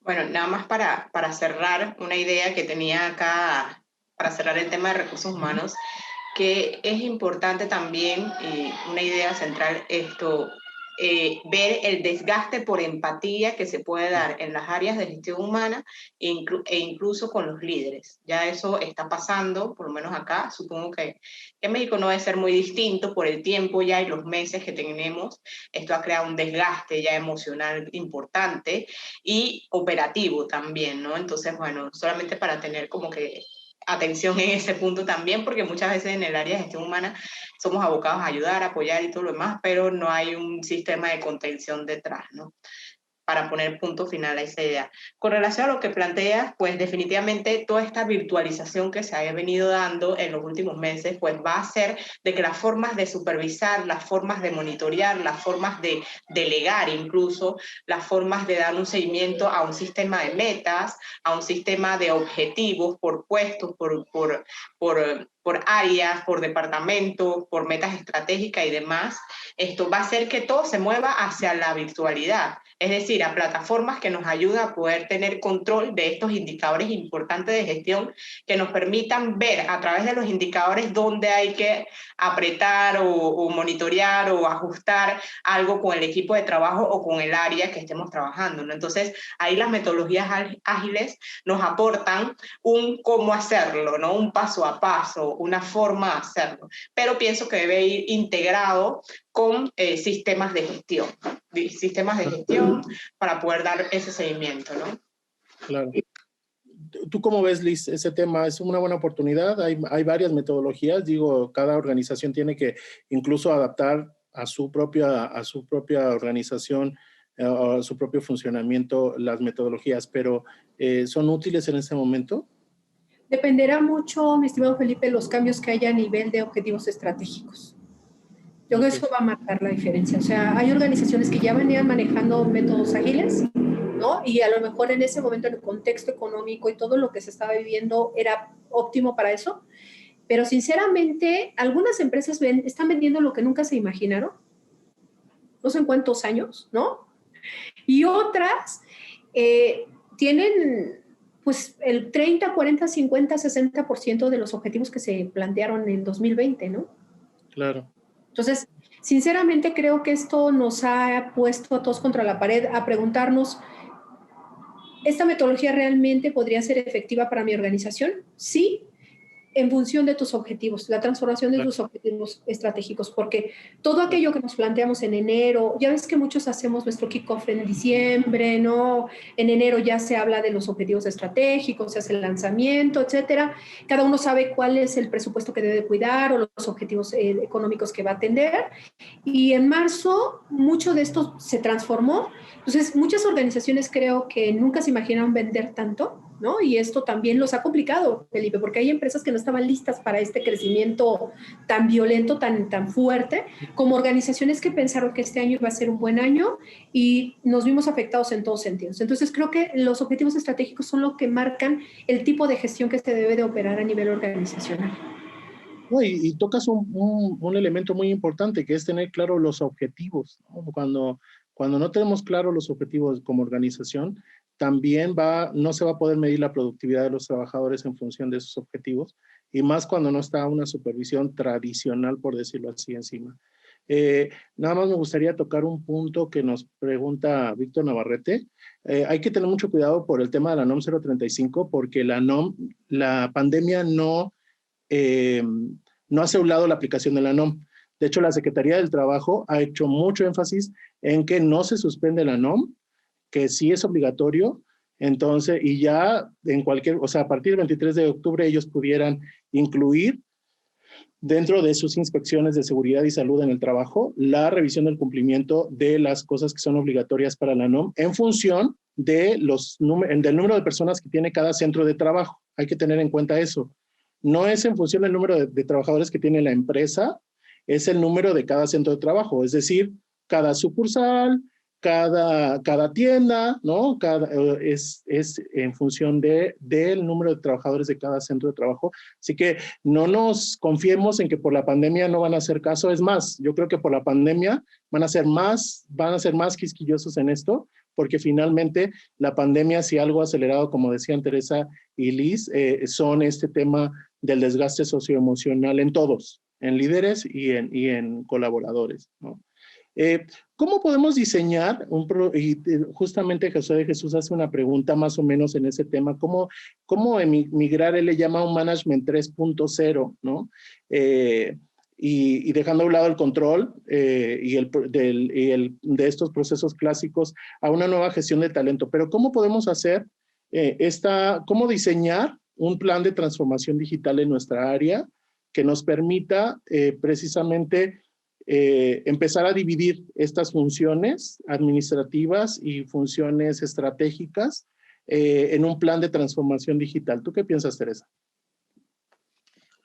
Bueno, nada más para cerrar una idea que tenía acá, para cerrar el tema de recursos humanos, que es importante también, una idea central, ver el desgaste por empatía que se puede dar en las áreas de gestión humana e incluso con los líderes. Ya eso está pasando, por lo menos acá, supongo que en México no debe ser muy distinto por el tiempo ya y los meses que tenemos. Esto ha creado un desgaste ya emocional importante y operativo también, ¿no? Entonces, bueno, solamente para tener como que atención en ese punto también, porque muchas veces en el área de gestión humana somos abocados a ayudar, a apoyar y todo lo demás, pero no hay un sistema de contención detrás, ¿no? Para poner punto final a esa idea. Con relación a lo que planteas, pues definitivamente toda esta virtualización que se ha venido dando en los últimos meses, pues va a hacer de que las formas de supervisar, las formas de monitorear, las formas de delegar incluso, las formas de dar un seguimiento a un sistema de metas, a un sistema de objetivos por puestos, por áreas, por departamentos, por metas estratégicas y demás, esto va a hacer que todo se mueva hacia la virtualidad. Es decir, a plataformas que nos ayuden a poder tener control de estos indicadores importantes de gestión que nos permitan ver a través de los indicadores dónde hay que apretar o monitorear o ajustar algo con el equipo de trabajo o con el área que estemos trabajando, ¿no? Entonces, ahí las metodologías ágiles nos aportan un cómo hacerlo, ¿no? Un paso a paso, una forma de hacerlo. Pero pienso que debe ir integrado con sistemas de gestión para poder dar ese seguimiento, ¿no? Claro. ¿Tú cómo ves, Liz, ese tema? ¿Es una buena oportunidad? Hay varias metodologías, digo, cada organización tiene que incluso adaptar a su propia organización, a su propio funcionamiento, las metodologías, pero ¿son útiles en este momento? Dependerá mucho, mi estimado Felipe, los cambios que haya a nivel de objetivos estratégicos. Yo creo que eso va a marcar la diferencia. O sea, hay organizaciones que ya venían manejando métodos ágiles, ¿no? Y a lo mejor en ese momento, en el contexto económico y todo lo que se estaba viviendo era óptimo para eso. Pero sinceramente, algunas empresas están vendiendo lo que nunca se imaginaron, no sé en cuántos años, ¿no? Y otras tienen pues el 30, 40, 50, 60% de los objetivos que se plantearon en 2020, ¿no? Claro. Entonces, sinceramente creo que esto nos ha puesto a todos contra la pared a preguntarnos ¿esta metodología realmente podría ser efectiva para mi organización? Sí, en función de tus objetivos, la transformación de tus objetivos estratégicos, porque todo aquello que nos planteamos en enero, ya ves que muchos hacemos nuestro kickoff en diciembre, ¿no? En enero ya se habla de los objetivos estratégicos, se hace el lanzamiento, etcétera. Cada uno sabe cuál es el presupuesto que debe cuidar o los objetivos económicos que va a atender. Y en marzo, mucho de esto se transformó. Entonces, muchas organizaciones creo que nunca se imaginaron vender tanto, ¿no? Y esto también los ha complicado, Felipe, porque hay empresas que no estaban listas para este crecimiento tan violento, tan fuerte, como organizaciones que pensaron que este año iba a ser un buen año y nos vimos afectados en todos sentidos. Entonces, creo que los objetivos estratégicos son lo que marcan el tipo de gestión que se debe de operar a nivel organizacional. No, y tocas un elemento muy importante, que es tener claro los objetivos, ¿no? Cuando no tenemos claro los objetivos como organización, también no se va a poder medir la productividad de los trabajadores en función de esos objetivos, y más cuando no está una supervisión tradicional, por decirlo así, encima. Nada más me gustaría tocar un punto que nos pregunta Víctor Navarrete. Hay que tener mucho cuidado por el tema de la NOM 035, porque la pandemia no hace a un lado la aplicación de la NOM. De hecho, la Secretaría del Trabajo ha hecho mucho énfasis en que no se suspende la NOM, que sí es obligatorio. Entonces, y ya a partir del 23 de octubre ellos pudieran incluir dentro de sus inspecciones de seguridad y salud en el trabajo la revisión del cumplimiento de las cosas que son obligatorias para la NOM en función del número de personas que tiene cada centro de trabajo. Hay que tener en cuenta eso. No es en función del número de trabajadores que tiene la empresa, es el número de cada centro de trabajo, es decir, cada sucursal, cada tienda, ¿no? Es en función del número de trabajadores de cada centro de trabajo. Así que no nos confiemos en que por la pandemia no van a hacer caso. Es más, yo creo que por la pandemia van a ser más quisquillosos en esto, porque finalmente la pandemia, si algo ha acelerado, como decían Teresa y Liz, son este tema del desgaste socioemocional en todos, en líderes y en colaboradores, ¿no? ¿Cómo podemos diseñar y justamente José de Jesús hace una pregunta más o menos en ese tema, ¿cómo migrar? Él le llama un management 3.0, ¿no? Y dejando a un lado el control de estos procesos clásicos a una nueva gestión de talento. Pero ¿cómo podemos hacer cómo diseñar un plan de transformación digital en nuestra área que nos permita precisamente empezar a dividir estas funciones administrativas y funciones estratégicas en un plan de transformación digital? ¿Tú qué piensas, Teresa?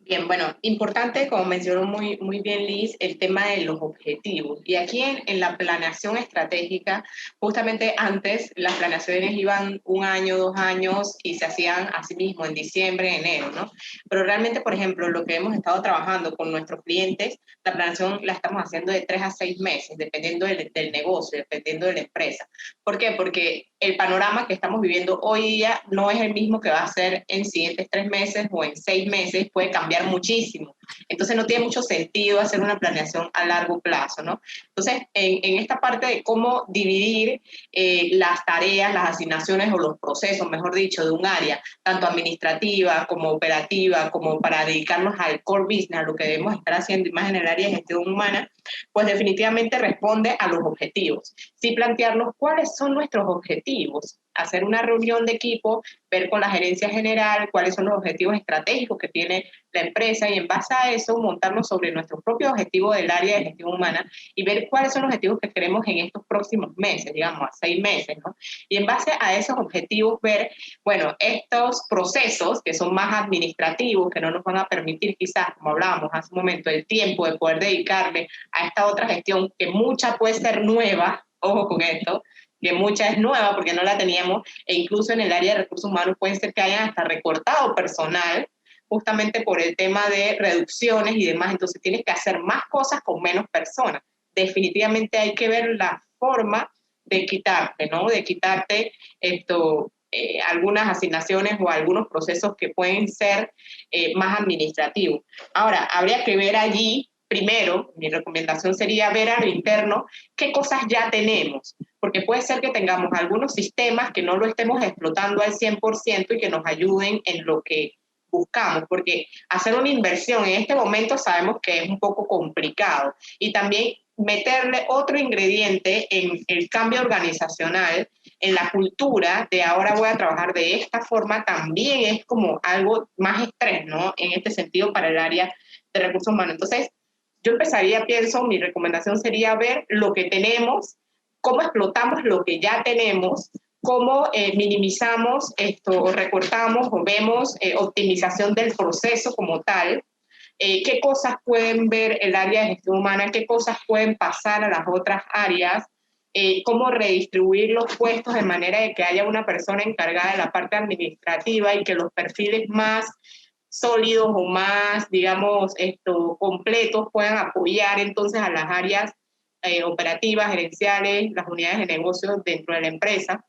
Bien, bueno, importante, como mencionó muy bien Liz, el tema de los objetivos. Y aquí en la planeación estratégica, justamente antes las planeaciones iban 1 año, 2 años y se hacían así mismo en diciembre, enero, ¿no? Pero realmente, por ejemplo, lo que hemos estado trabajando con nuestros clientes, la planeación la estamos haciendo de 3 a 6 meses, dependiendo del negocio, dependiendo de la empresa. ¿Por qué? Porque el panorama que estamos viviendo hoy día no es el mismo que va a ser en siguientes 3 meses o en 6 meses, puede cambiar muchísimo. Entonces no tiene mucho sentido hacer una planeación a largo plazo, ¿no? Entonces, en esta parte de cómo dividir las tareas, las asignaciones o los procesos, mejor dicho, de un área, tanto administrativa como operativa, como para dedicarnos al core business, a lo que debemos estar haciendo y más en el área de gestión humana, pues definitivamente responde a los objetivos. Sí plantearnos cuáles son nuestros objetivos, hacer una reunión de equipo, ver con la gerencia general cuáles son los objetivos estratégicos que tiene la empresa y en base a eso montarnos sobre nuestros propios objetivos del área de gestión humana y ver cuáles son los objetivos que queremos en estos próximos meses, digamos, a 6 meses, ¿no? Y en base a esos objetivos ver, bueno, estos procesos que son más administrativos, que no nos van a permitir quizás, como hablábamos hace un momento, el tiempo de poder dedicarle a esta otra gestión, que mucha puede ser nueva, ojo con esto, que mucha es nueva porque no la teníamos, e incluso en el área de recursos humanos puede ser que hayan hasta recortado personal, justamente por el tema de reducciones y demás, entonces tienes que hacer más cosas con menos personas. Definitivamente hay que ver la forma de quitarte, ¿no? De quitarte algunas asignaciones o algunos procesos que pueden ser más administrativos. Ahora, habría que ver allí primero, mi recomendación sería ver a lo interno qué cosas ya tenemos, porque puede ser que tengamos algunos sistemas que no lo estemos explotando al 100% y que nos ayuden en lo que buscamos, porque hacer una inversión en este momento sabemos que es un poco complicado, y también meterle otro ingrediente en el cambio organizacional, en la cultura de ahora voy a trabajar de esta forma, también es como algo más estrés, ¿no? En este sentido para el área de recursos humanos. Entonces, yo empezaría, pienso, mi recomendación sería ver lo que tenemos, cómo explotamos lo que ya tenemos, cómo minimizamos esto, recortamos o vemos optimización del proceso como tal, qué cosas pueden ver el área de gestión humana, qué cosas pueden pasar a las otras áreas, cómo redistribuir los puestos de manera de que haya una persona encargada de la parte administrativa y que los perfiles más sólidos o más, digamos, completos puedan apoyar entonces a las áreas operativas, gerenciales, las unidades de negocio dentro de la empresa,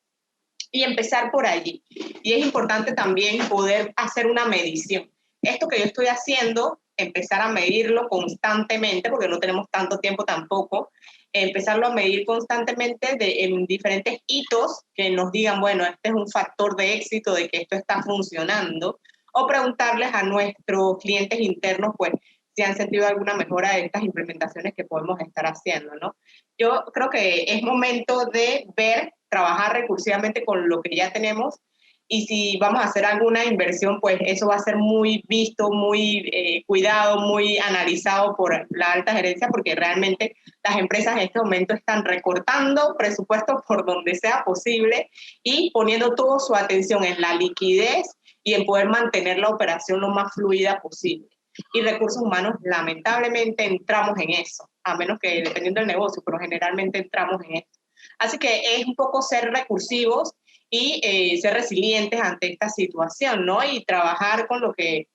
y empezar por allí. Y es importante también poder hacer una medición. Esto que yo estoy haciendo, empezar a medirlo constantemente, porque no tenemos tanto tiempo tampoco, empezarlo a medir constantemente en diferentes hitos que nos digan, bueno, este es un factor de éxito de que esto está funcionando, o preguntarles a nuestros clientes internos, pues, si han sentido alguna mejora de estas implementaciones que podemos estar haciendo, ¿no? Yo creo que es momento de ver, trabajar recursivamente con lo que ya tenemos, y si vamos a hacer alguna inversión, pues eso va a ser muy visto, muy cuidado, muy analizado por la alta gerencia, porque realmente las empresas en este momento están recortando presupuestos por donde sea posible y poniendo toda su atención en la liquidez y en poder mantener la operación lo más fluida posible. Y recursos humanos, lamentablemente, entramos en eso, a menos que dependiendo del negocio, pero generalmente entramos en esto. Así que es un poco ser recursivos y ser resilientes ante esta situación, ¿no? Y trabajar con lo que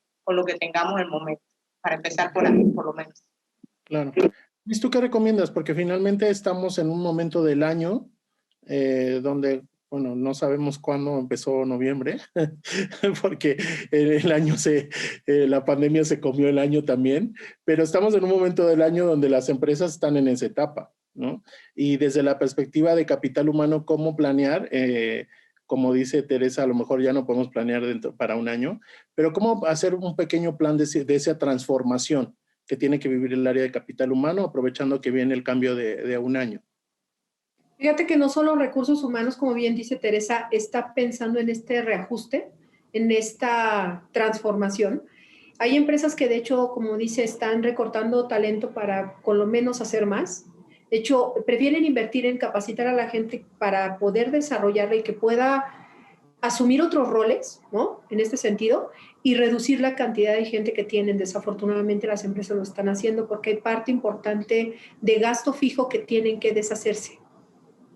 tengamos en el momento, para empezar por ahí, por lo menos. Claro. ¿Y tú qué recomiendas? Porque finalmente estamos en un momento del año donde, bueno, no sabemos cuándo empezó noviembre, porque el año la pandemia se comió el año también, pero estamos en un momento del año donde las empresas están en esa etapa, ¿no? Y desde la perspectiva de capital humano, ¿cómo planear? Como dice Teresa, a lo mejor ya no podemos planear para un año, pero ¿cómo hacer un pequeño plan de esa transformación que tiene que vivir el área de capital humano, aprovechando que viene el cambio de un año? Fíjate que no solo recursos humanos, como bien dice Teresa, está pensando en este reajuste, en esta transformación. Hay empresas que, de hecho, como dice, están recortando talento para con lo menos hacer más. De hecho, prefieren invertir en capacitar a la gente para poder desarrollarla y que pueda asumir otros roles, ¿no? En este sentido, y reducir la cantidad de gente que tienen. Desafortunadamente, las empresas lo están haciendo porque hay parte importante de gasto fijo que tienen que deshacerse.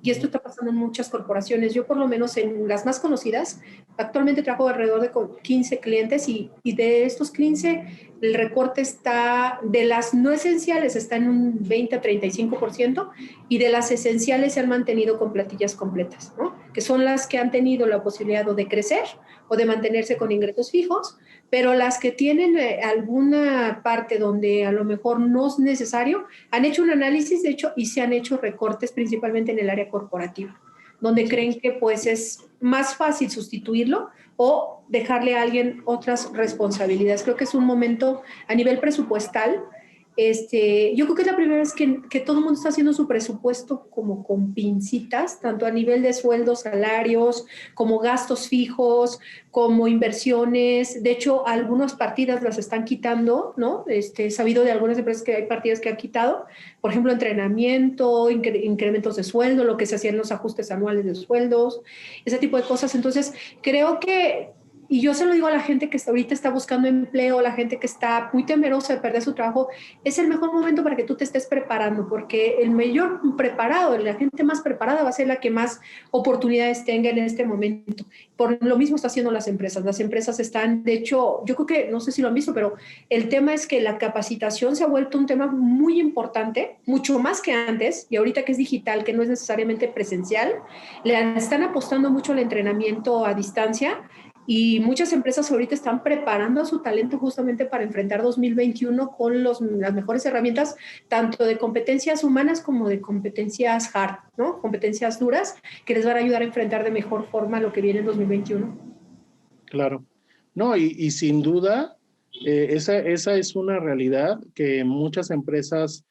Y esto está pasando en muchas corporaciones. Yo, por lo menos en las más conocidas, actualmente trabajo alrededor de 15 clientes y de estos 15, el recorte está, de las no esenciales, está en un 20 a 35%, y de las esenciales se han mantenido con plantillas completas, ¿no? Que son las que han tenido la posibilidad de crecer o de mantenerse con ingresos fijos, pero las que tienen alguna parte donde a lo mejor no es necesario, han hecho un análisis, de hecho, y se han hecho recortes principalmente en el área corporativa, donde creen que pues es más fácil sustituirlo o dejarle a alguien otras responsabilidades. Creo que es un momento a nivel presupuestal. Yo creo que es la primera vez que todo el mundo está haciendo su presupuesto como con pincitas, tanto a nivel de sueldos, salarios, como gastos fijos, como inversiones. De hecho, algunas partidas las están quitando, ¿no? He sabido de algunas empresas que hay partidas que han quitado, por ejemplo, entrenamiento, incrementos de sueldo, lo que se hacían los ajustes anuales de sueldos, ese tipo de cosas. Entonces, creo que, y yo se lo digo a la gente que ahorita está buscando empleo, la gente que está muy temerosa de perder su trabajo, es el mejor momento para que tú te estés preparando, porque el mayor preparado, la gente más preparada va a ser la que más oportunidades tenga en este momento. Por lo mismo está haciendo las empresas. Las empresas están, de hecho, yo creo que, no sé si lo han visto, pero el tema es que la capacitación se ha vuelto un tema muy importante, mucho más que antes, y ahorita que es digital, que no es necesariamente presencial, le están apostando mucho al entrenamiento a distancia. Y muchas empresas ahorita están preparando a su talento justamente para enfrentar 2021 con las mejores herramientas, tanto de competencias humanas como de competencias hard, ¿no? Competencias duras, que les van a ayudar a enfrentar de mejor forma lo que viene en 2021. Claro. No, y sin duda, esa es una realidad que muchas empresas,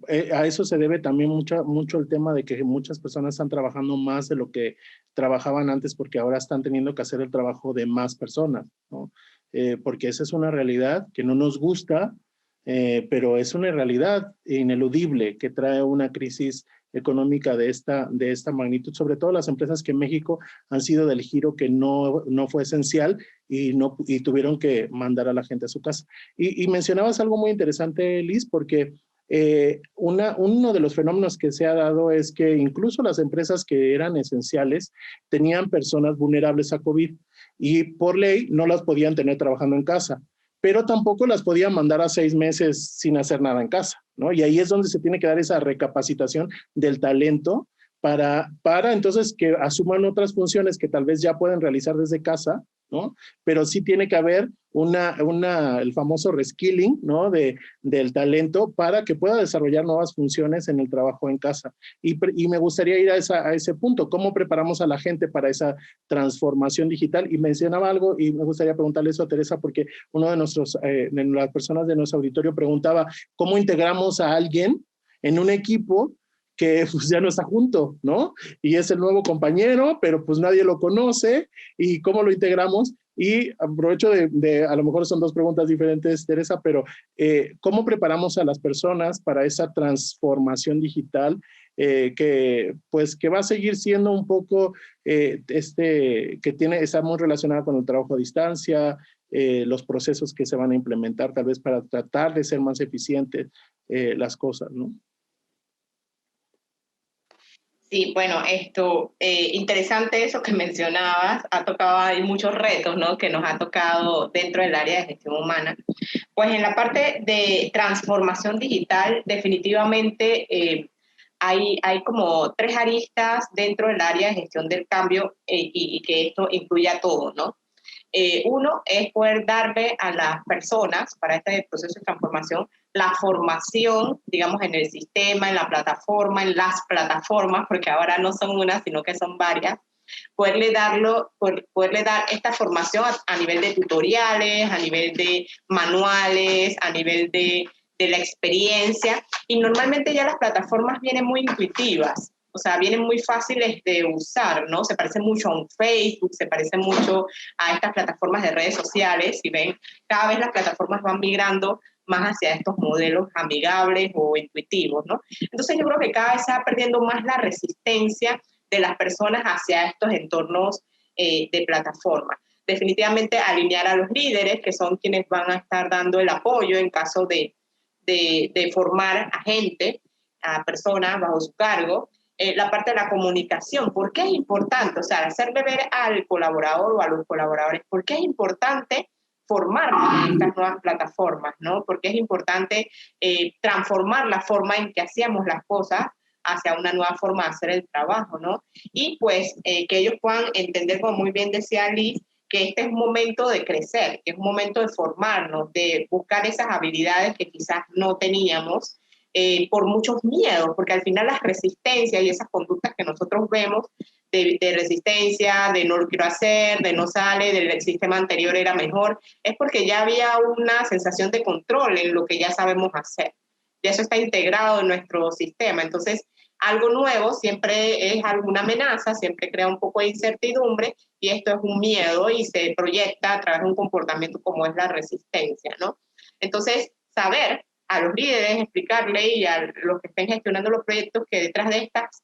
a eso se debe también mucho el tema de que muchas personas están trabajando más de lo que trabajaban antes porque ahora están teniendo que hacer el trabajo de más personas, ¿no? Porque esa es una realidad que no nos gusta, pero es una realidad ineludible que trae una crisis económica de esta magnitud, sobre todo las empresas que en México han sido del giro que no fue esencial y tuvieron que mandar a la gente a su casa. Y mencionabas algo muy interesante, Liz, porque uno de los fenómenos que se ha dado es que incluso las empresas que eran esenciales tenían personas vulnerables a COVID y por ley no las podían tener trabajando en casa, pero tampoco las podían mandar a 6 meses sin hacer nada en casa, ¿no? Y ahí es donde se tiene que dar esa recapacitación del talento para entonces que asuman otras funciones que tal vez ya pueden realizar desde casa, ¿no? Pero sí tiene que haber el famoso reskilling, ¿no? Del talento para que pueda desarrollar nuevas funciones en el trabajo en casa. Y me gustaría ir a ese punto, ¿cómo preparamos a la gente para esa transformación digital? Y mencionaba algo y me gustaría preguntarle eso a Teresa porque uno de las personas de nuestro auditorio preguntaba, ¿cómo integramos a alguien en un equipo que pues ya no está junto, ¿no? Y es el nuevo compañero, pero pues nadie lo conoce, ¿y cómo lo integramos? Y aprovecho a lo mejor son dos preguntas diferentes, Teresa, pero ¿cómo preparamos a las personas para esa transformación digital que va a seguir siendo un poco, está muy relacionada con el trabajo a distancia, los procesos que se van a implementar tal vez para tratar de ser más eficientes las cosas, ¿no? Sí, bueno, interesante eso que mencionabas, ha tocado, hay muchos retos, ¿no? Que nos ha tocado dentro del área de gestión humana. Pues en la parte de transformación digital, definitivamente hay como 3 aristas dentro del área de gestión del cambio y que esto incluye a todo, ¿no? Uno es poder darle a las personas para este proceso de transformación la formación, digamos, en el sistema, en la plataforma, en las plataformas, porque ahora no son una, sino que son varias, poderle dar esta formación a nivel de tutoriales, a nivel de manuales, a nivel de la experiencia, y normalmente ya las plataformas vienen muy intuitivas, o sea, vienen muy fáciles de usar, ¿no? Se parece mucho a un Facebook, se parece mucho a estas plataformas de redes sociales, si ven, cada vez las plataformas van migrando más hacia estos modelos amigables o intuitivos, ¿no? Entonces yo creo que cada vez se va perdiendo más la resistencia de las personas hacia estos entornos de plataforma. Definitivamente alinear a los líderes, que son quienes van a estar dando el apoyo en caso de formar a gente, a personas bajo su cargo, la parte de la comunicación. ¿Por qué es importante? O sea, hacerle ver al colaborador o a los colaboradores, ¿por qué es importante formarnos en estas nuevas plataformas, ¿no? Porque es importante transformar la forma en que hacíamos las cosas hacia una nueva forma de hacer el trabajo, ¿no? Y pues que ellos puedan entender, como muy bien decía Liz, que este es un momento de crecer, que es un momento de formarnos, de buscar esas habilidades que quizás no teníamos por muchos miedos, porque al final las resistencias y esas conductas que nosotros vemos de resistencia, de no lo quiero hacer, de no sale, del sistema anterior era mejor, es porque ya había una sensación de control en lo que ya sabemos hacer. Ya eso está integrado en nuestro sistema. Entonces, algo nuevo siempre es alguna amenaza, siempre crea un poco de incertidumbre y esto es un miedo y se proyecta a través de un comportamiento como es la resistencia, ¿no? Entonces, saber a los líderes, explicarle y a los que estén gestionando los proyectos que detrás de estas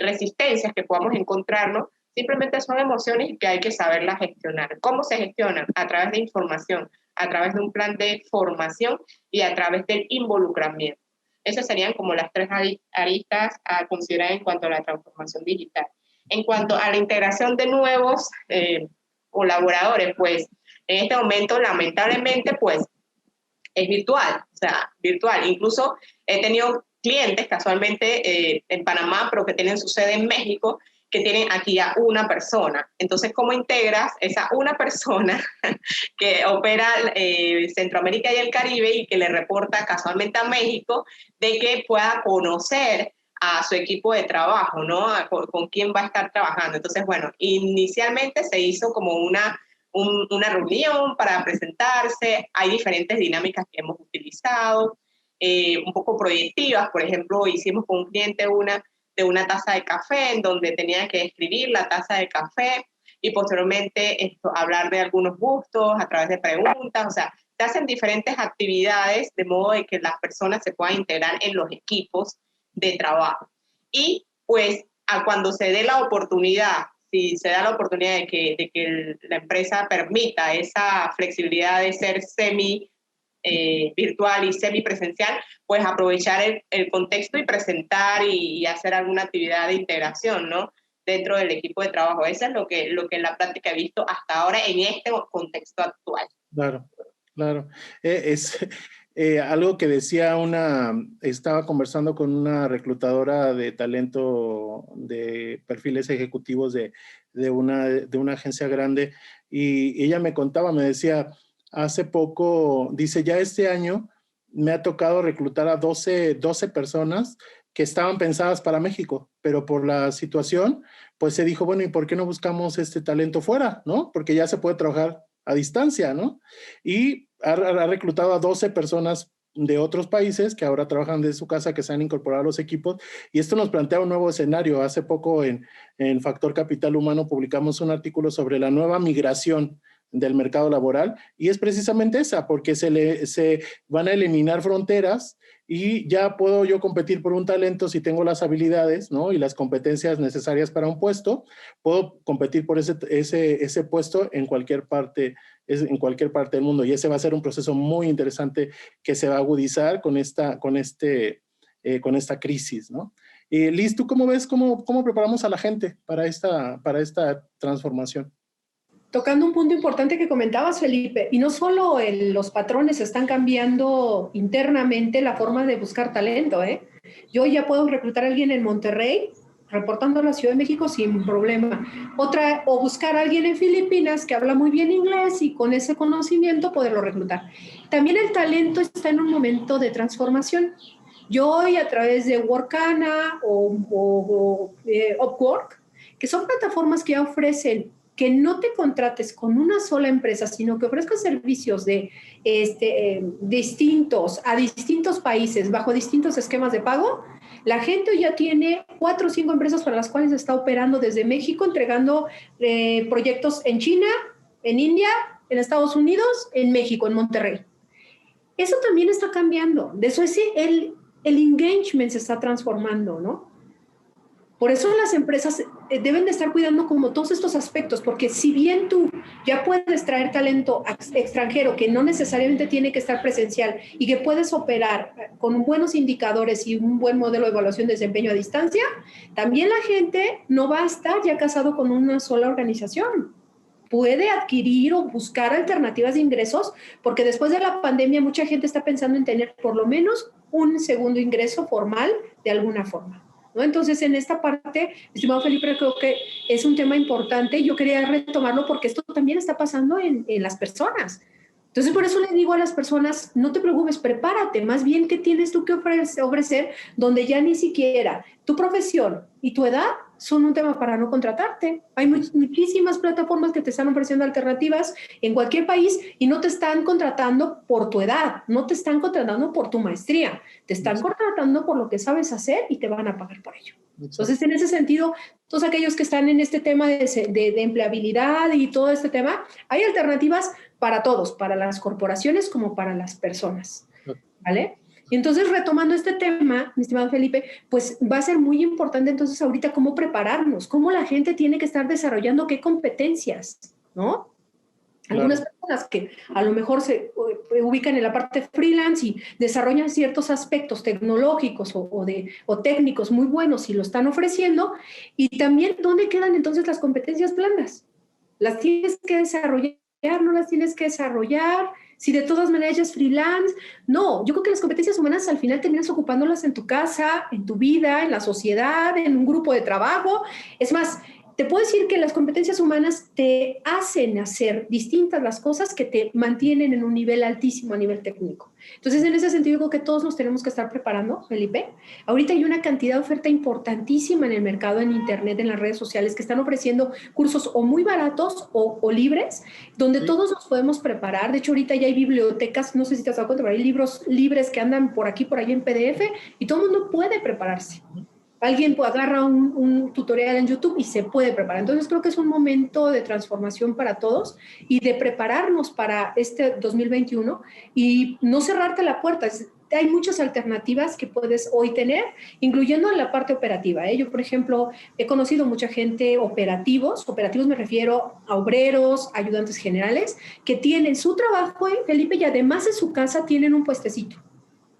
resistencias que podamos encontrarnos, simplemente son emociones y que hay que saberlas gestionar. ¿Cómo se gestionan? A través de información, a través de un plan de formación y a través del involucramiento. Esas serían como las 3 aristas a considerar en cuanto a la transformación digital. En cuanto a la integración de nuevos colaboradores, pues en este momento lamentablemente pues es virtual, o sea, virtual. Incluso he tenido clientes casualmente en Panamá, pero que tienen su sede en México, que tienen aquí a una persona. Entonces, ¿cómo integras esa una persona que opera Centroamérica y el Caribe y que le reporta casualmente a México, de que pueda conocer a su equipo de trabajo, ¿no? Con quién va a estar trabajando. Entonces, bueno, inicialmente se hizo como una reunión para presentarse. Hay diferentes dinámicas que hemos utilizado, un poco proyectivas. Por ejemplo, hicimos con un cliente de una taza de café, en donde tenía que escribir la taza de café y posteriormente hablar de algunos gustos a través de preguntas. O sea, se hacen diferentes actividades de modo de que las personas se puedan integrar en los equipos de trabajo. Y pues cuando se dé la oportunidad, si se da la oportunidad de que la empresa permita esa flexibilidad de ser virtual y semipresencial, pues aprovechar el contexto y presentar y hacer alguna actividad de integración, ¿no? Dentro del equipo de trabajo. Eso es lo que en la práctica he visto hasta ahora en este contexto actual. Claro, claro. Algo que decía estaba conversando con una reclutadora de talento de perfiles ejecutivos de una agencia grande, y ella me contaba, me decía, hace poco, dice, ya este año me ha tocado reclutar a 12 personas que estaban pensadas para México, pero por la situación, pues se dijo, bueno, ¿y por qué no buscamos este talento fuera, no? Porque ya se puede trabajar a distancia, ¿no? Y ha reclutado a 12 personas de otros países que ahora trabajan desde su casa, que se han incorporado a los equipos, y esto nos plantea un nuevo escenario. Hace poco en Factor Capital Humano publicamos un artículo sobre la nueva migración del mercado laboral, y es precisamente esa, porque se van a eliminar fronteras y ya puedo yo competir por un talento si tengo las habilidades, ¿no? Y las competencias necesarias para un puesto, puedo competir por ese puesto en cualquier parte del mundo, y ese va a ser un proceso muy interesante que se va a agudizar con esta crisis, ¿no? Liz, ¿tú cómo ves, cómo preparamos a la gente para esta transformación? Tocando un punto importante que comentabas, Felipe, y no solo los patrones están cambiando internamente la forma de buscar talento, ¿eh? Yo ya puedo reclutar a alguien en Monterrey, reportando a la Ciudad de México sin problema. O buscar a alguien en Filipinas que habla muy bien inglés y con ese conocimiento poderlo reclutar. También el talento está en un momento de transformación. Yo hoy a través de Workana o Upwork, que son plataformas que ofrecen que no te contrates con una sola empresa, sino que ofrezcas servicios distintos a distintos países bajo distintos esquemas de pago. La gente ya tiene 4 o 5 empresas para las cuales está operando desde México, entregando proyectos en China, en India, en Estados Unidos, en México, en Monterrey. Eso también está cambiando. De eso el engagement se está transformando, ¿no? Por eso las empresas deben de estar cuidando como todos estos aspectos, porque si bien tú ya puedes traer talento extranjero que no necesariamente tiene que estar presencial y que puedes operar con buenos indicadores y un buen modelo de evaluación de desempeño a distancia, también la gente no va a estar ya casado con una sola organización. Puede adquirir o buscar alternativas de ingresos, porque después de la pandemia mucha gente está pensando en tener por lo menos un segundo ingreso formal de alguna forma, ¿no? Entonces, en esta parte, estimado Felipe, creo que es un tema importante. Yo quería retomarlo porque esto también está pasando en las personas. Entonces, por eso les digo a las personas, no te preocupes, prepárate. Más bien, ¿qué tienes tú que ofrecer donde ya ni siquiera tu profesión y tu edad son un tema para no contratarte? Hay muchísimas plataformas que te están ofreciendo alternativas en cualquier país y no te están contratando por tu edad, no te están contratando por tu maestría, te están contratando por lo que sabes hacer y te van a pagar por ello. Entonces, en ese sentido, todos aquellos que están en este tema de empleabilidad y todo este tema, hay alternativas para todos, para las corporaciones como para las personas, ¿vale? Y entonces, retomando este tema, mi estimado Felipe, pues va a ser muy importante entonces ahorita cómo prepararnos, cómo la gente tiene que estar desarrollando qué competencias, ¿no? Claro. Algunas personas que a lo mejor se ubican en la parte freelance y desarrollan ciertos aspectos tecnológicos o técnicos muy buenos y lo están ofreciendo. Y también, ¿dónde quedan entonces las competencias blandas? Las tienes que desarrollar no las tienes que desarrollar, si de todas maneras ya es freelance. No, yo creo que las competencias humanas al final terminas ocupándolas en tu casa, en tu vida, en la sociedad, en un grupo de trabajo. Es más, te puedo decir que las competencias humanas te hacen hacer distintas las cosas que te mantienen en un nivel altísimo a nivel técnico. Entonces, en ese sentido, creo que todos nos tenemos que estar preparando, Felipe. Ahorita hay una cantidad de oferta importantísima en el mercado, en Internet, en las redes sociales, que están ofreciendo cursos o muy baratos o libres, donde todos nos podemos preparar. De hecho, ahorita ya hay bibliotecas, no sé si te has dado cuenta, pero hay libros libres que andan por aquí, por allá en PDF, y todo el mundo puede prepararse. Alguien agarra un tutorial en YouTube y se puede preparar. Entonces creo que es un momento de transformación para todos y de prepararnos para este 2021 y no cerrarte la puerta. Hay muchas alternativas que puedes hoy tener, incluyendo en la parte operativa. Yo, por ejemplo, he conocido mucha gente operativos me refiero a obreros, ayudantes generales, que tienen su trabajo, Felipe, y además en su casa tienen un puestecito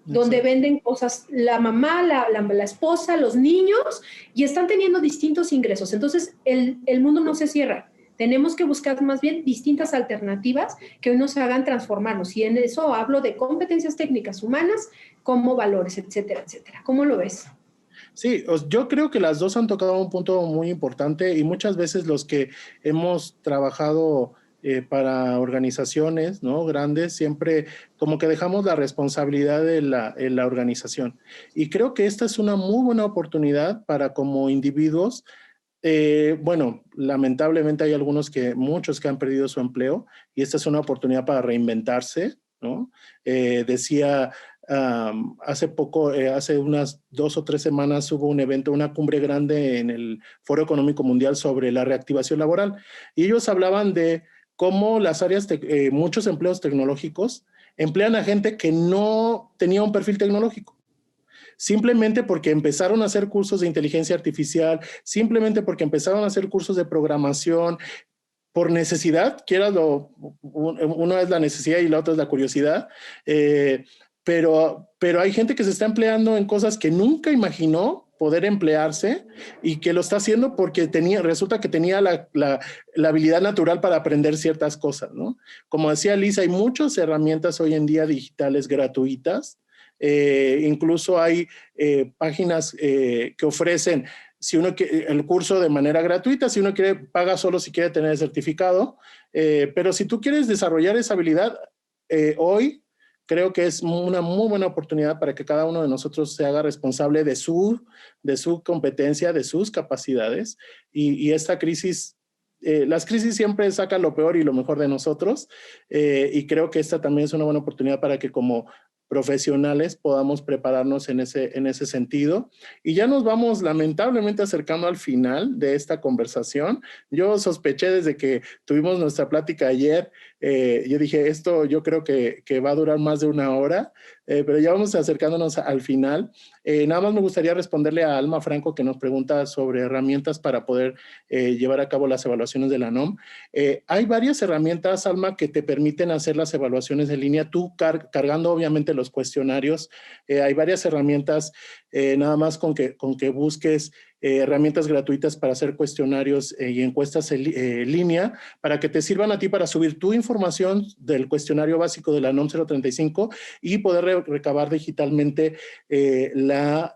donde venden cosas la mamá, la esposa, los niños, y están teniendo distintos ingresos. Entonces, el mundo no se cierra. Tenemos que buscar más bien distintas alternativas que hoy nos hagan transformarnos. Y en eso hablo de competencias técnicas humanas como valores, etcétera, etcétera. ¿Cómo lo ves? Sí, yo creo que las dos han tocado un punto muy importante y muchas veces los que hemos trabajado para organizaciones, ¿no?, grandes, siempre como que dejamos la responsabilidad de la organización. Y creo que esta es una muy buena oportunidad para como individuos. Bueno, lamentablemente hay muchos que han perdido su empleo y esta es una oportunidad para reinventarse, ¿no? Decía hace poco, hace unas 2 o 3 semanas hubo un evento, una cumbre grande en el Foro Económico Mundial sobre la reactivación laboral y ellos hablaban de cómo las áreas, muchos empleos tecnológicos emplean a gente que no tenía un perfil tecnológico. Simplemente porque empezaron a hacer cursos de inteligencia artificial, simplemente porque empezaron a hacer cursos de programación, por necesidad, una es la necesidad y la otra es la curiosidad, pero hay gente que se está empleando en cosas que nunca imaginó poder emplearse y que lo está haciendo porque resulta que tenía la habilidad natural para aprender ciertas cosas, ¿no? Como decía Lisa, hay muchas herramientas hoy en día digitales gratuitas, incluso hay páginas que ofrecen el curso de manera gratuita, si uno quiere, paga solo si quiere tener el certificado, pero si tú quieres desarrollar esa habilidad, hoy creo que es una muy buena oportunidad para que cada uno de nosotros se haga responsable de su competencia, de sus capacidades, y esta crisis, las crisis siempre sacan lo peor y lo mejor de nosotros, y creo que esta también es una buena oportunidad para que como profesionales podamos prepararnos en ese sentido. Y ya nos vamos lamentablemente acercando al final de esta conversación. Yo sospeché desde que tuvimos nuestra plática ayer, yo dije, esto yo creo que va a durar más de 1 hora, pero ya vamos acercándonos al final. Nada más me gustaría responderle a Alma Franco, que nos pregunta sobre herramientas para poder llevar a cabo las evaluaciones de la NOM. Hay varias herramientas, Alma, que te permiten hacer las evaluaciones en línea, tú cargando obviamente los cuestionarios. Hay varias herramientas, nada más con que busques herramientas gratuitas para hacer cuestionarios y encuestas en línea, para que te sirvan a ti para subir tu información del cuestionario básico de la NOM 035 y poder recabar digitalmente la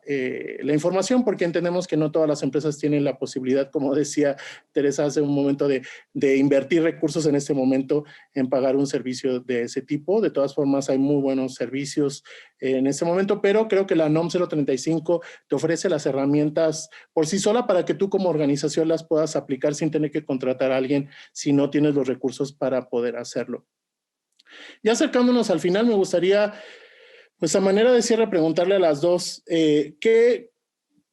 información, porque entendemos que no todas las empresas tienen la posibilidad, como decía Teresa hace un momento, de invertir recursos en este momento en pagar un servicio de ese tipo. De todas formas, hay muy buenos servicios en este momento, pero creo que la NOM 035 te ofrece las herramientas por sí sola para que tú como organización las puedas aplicar sin tener que contratar a alguien si no tienes los recursos para poder hacerlo. Ya acercándonos al final, me gustaría, pues a manera de cierre, preguntarle a las dos, ¿qué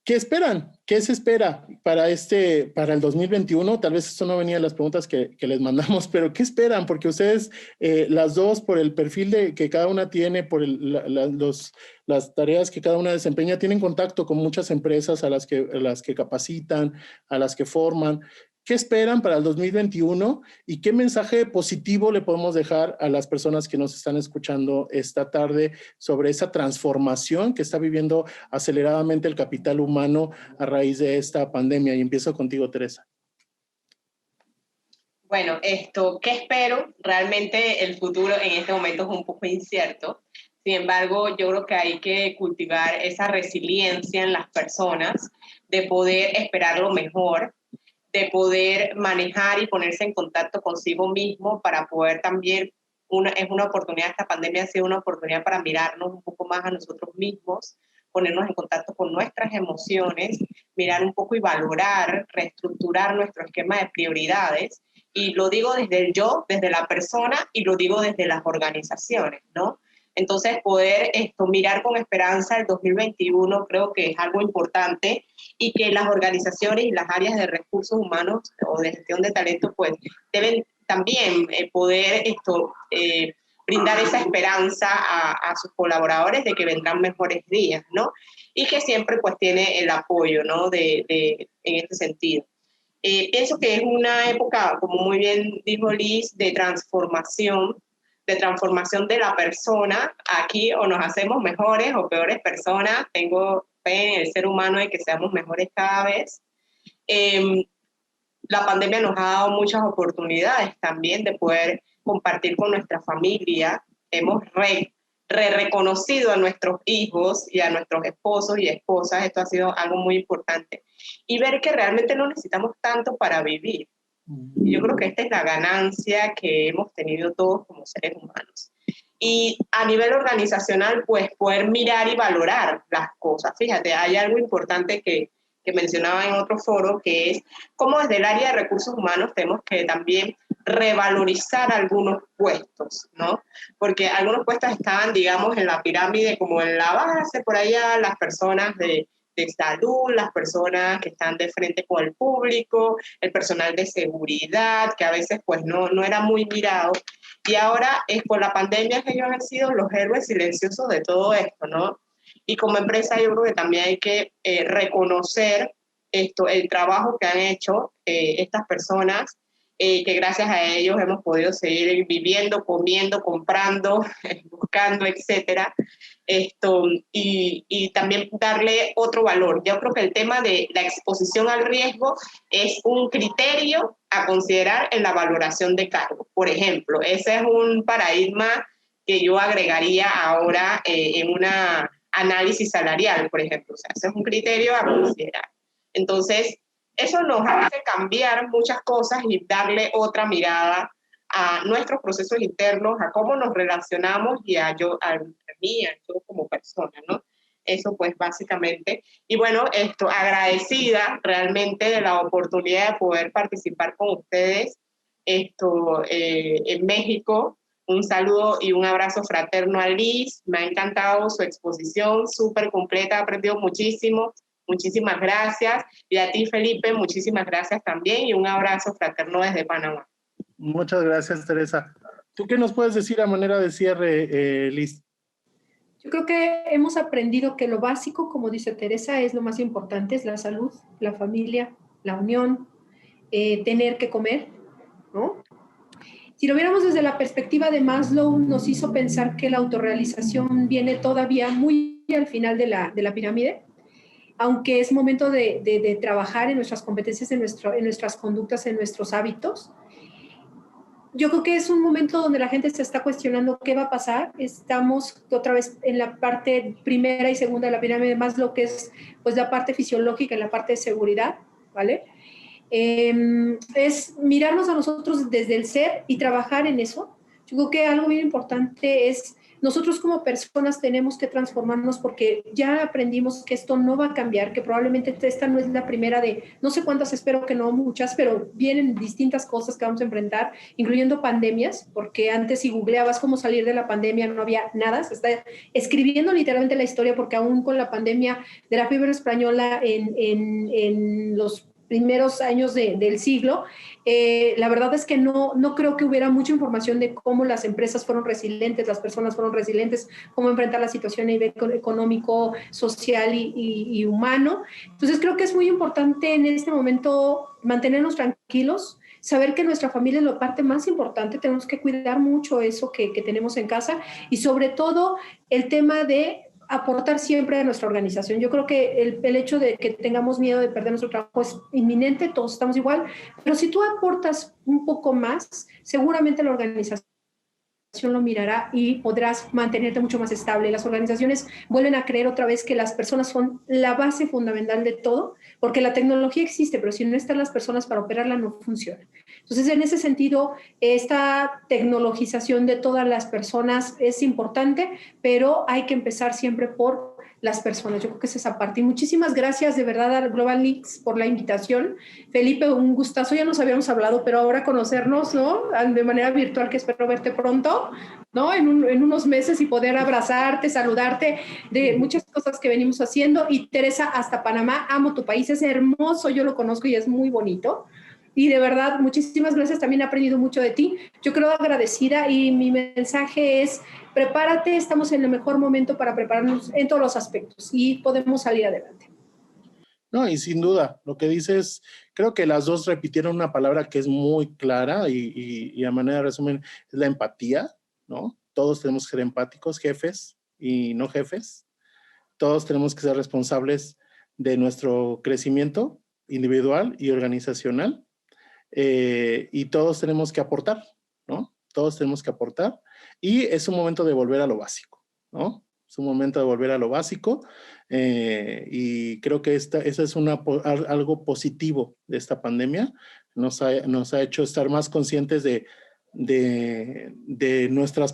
esperan? ¿Qué se espera para el 2021? Tal vez esto no venía en las preguntas que les mandamos, pero ¿qué esperan? Porque ustedes, las dos, por el perfil que cada una tiene, por las tareas que cada una desempeña, tienen contacto con muchas empresas a las que capacitan, a las que forman. ¿Qué esperan para el 2021 y qué mensaje positivo le podemos dejar a las personas que nos están escuchando esta tarde sobre esa transformación que está viviendo aceleradamente el capital humano a raíz de esta pandemia? Y empiezo contigo, Teresa. Bueno, ¿qué espero? Realmente el futuro en este momento es un poco incierto. Sin embargo, yo creo que hay que cultivar esa resiliencia en las personas de poder esperar lo mejor, de poder manejar y ponerse en contacto consigo mismo para poder también, es una oportunidad, esta pandemia ha sido una oportunidad para mirarnos un poco más a nosotros mismos, ponernos en contacto con nuestras emociones, mirar un poco y valorar, reestructurar nuestro esquema de prioridades. Y lo digo desde el yo, desde la persona, y lo digo desde las organizaciones, ¿no? Entonces, poder mirar con esperanza el 2021 creo que es algo importante, y que las organizaciones y las áreas de recursos humanos o de gestión de talento pues deben también poder brindar esa esperanza a sus colaboradores de que vendrán mejores días, ¿no? Y que siempre pues tiene el apoyo, ¿no? En este sentido. Pienso que es una época, como muy bien dijo Liz, de transformación de la persona. Aquí o nos hacemos mejores o peores personas. Tengo fe en el ser humano de que seamos mejores cada vez. La pandemia nos ha dado muchas oportunidades también de poder compartir con nuestra familia. Hemos reconocido a nuestros hijos y a nuestros esposos y esposas. Esto ha sido algo muy importante. Y ver que realmente no necesitamos tanto para vivir. Yo creo que esta es la ganancia que hemos tenido todos como seres humanos. Y a nivel organizacional, pues poder mirar y valorar las cosas. Fíjate, hay algo importante que mencionaba en otro foro, que es cómo desde el área de recursos humanos tenemos que también revalorizar algunos puestos, ¿no? Porque algunos puestos estaban, digamos, en la pirámide, como en la base, por allá, las personas de salud, las personas que están de frente con el público, el personal de seguridad, que a veces pues no era muy mirado. Y ahora, con la pandemia, ellos han sido los héroes silenciosos de todo esto, ¿no? Y como empresa yo creo que también hay que reconocer el trabajo que han hecho estas personas, que gracias a ellos hemos podido seguir viviendo, comiendo, comprando, buscando, etcétera. Y también darle otro valor. Yo creo que el tema de la exposición al riesgo es un criterio a considerar en la valoración de cargos. Por ejemplo, ese es un paradigma que yo agregaría ahora en una análisis salarial, por ejemplo. O sea, ese es un criterio a considerar. Entonces, eso nos hace cambiar muchas cosas y darle otra mirada a nuestros procesos internos, a cómo nos relacionamos y a mí, a yo como persona, ¿no? Eso pues básicamente. Y bueno, agradecida realmente de la oportunidad de poder participar con ustedes en México. Un saludo y un abrazo fraterno a Liz. Me ha encantado su exposición, súper completa, he aprendido muchísimo. Muchísimas gracias. Y a ti, Felipe, muchísimas gracias también y un abrazo fraterno desde Panamá. Muchas gracias, Teresa. ¿Tú qué nos puedes decir a manera de cierre, Liz? Yo creo que hemos aprendido que lo básico, como dice Teresa, es lo más importante, es la salud, la familia, la unión, tener que comer, ¿no? Si lo viéramos desde la perspectiva de Maslow, nos hizo pensar que la autorrealización viene todavía muy al final de la pirámide, aunque es momento de trabajar en nuestras competencias, en nuestras conductas, en nuestros hábitos. Yo creo que es un momento donde la gente se está cuestionando qué va a pasar. Estamos otra vez en la parte primera y segunda de la pirámide de Maslow, que es pues la parte fisiológica y la parte de seguridad, ¿vale? Es mirarnos a nosotros desde el ser y trabajar en eso. Yo creo que algo bien importante es nosotros como personas tenemos que transformarnos porque ya aprendimos que esto no va a cambiar, que probablemente esta no es la primera de no sé cuántas, espero que no muchas, pero vienen distintas cosas que vamos a enfrentar, incluyendo pandemias, porque antes si googleabas cómo salir de la pandemia no había nada, se está escribiendo literalmente la historia porque aún con la pandemia de la fiebre española en los primeros años del siglo, la verdad es que no creo que hubiera mucha información de cómo las empresas fueron resilientes, las personas fueron resilientes, cómo enfrentar la situación a nivel económico, social y humano. Entonces creo que es muy importante en este momento mantenernos tranquilos, saber que nuestra familia es la parte más importante, tenemos que cuidar mucho eso que tenemos en casa y sobre todo el tema de aportar siempre a nuestra organización. Yo creo que el hecho de que tengamos miedo de perder nuestro trabajo es inminente, todos estamos igual, pero si tú aportas un poco más, seguramente la organización lo mirará y podrás mantenerte mucho más estable. Las organizaciones vuelven a creer otra vez que las personas son la base fundamental de todo, porque la tecnología existe, pero si no están las personas para operarla, no funciona. Entonces, en ese sentido, esta tecnologización de todas las personas es importante, pero hay que empezar siempre por las personas. Yo creo que es esa parte. Y muchísimas gracias de verdad a Global Links por la invitación. Felipe, un gustazo. Ya nos habíamos hablado, pero ahora conocernos, ¿no? De manera virtual, que espero verte pronto, ¿no? En unos meses y poder abrazarte, saludarte de muchas cosas que venimos haciendo. Y Teresa, hasta Panamá, amo tu país, es hermoso, yo lo conozco y es muy bonito. Y de verdad, muchísimas gracias, también he aprendido mucho de ti. Yo creo agradecida y mi mensaje es, prepárate, estamos en el mejor momento para prepararnos en todos los aspectos y podemos salir adelante. No, y sin duda, lo que dices, creo que las dos repitieron una palabra que es muy clara y a manera de resumen es la empatía, ¿no? Todos tenemos que ser empáticos, jefes y no jefes. Todos tenemos que ser responsables de nuestro crecimiento individual y organizacional. Y todos tenemos que aportar, ¿no? Todos tenemos que aportar y es un momento de volver a lo básico, ¿no? Es un momento de volver a lo básico y creo que eso es algo positivo de esta pandemia. Nos ha hecho estar más conscientes de nuestras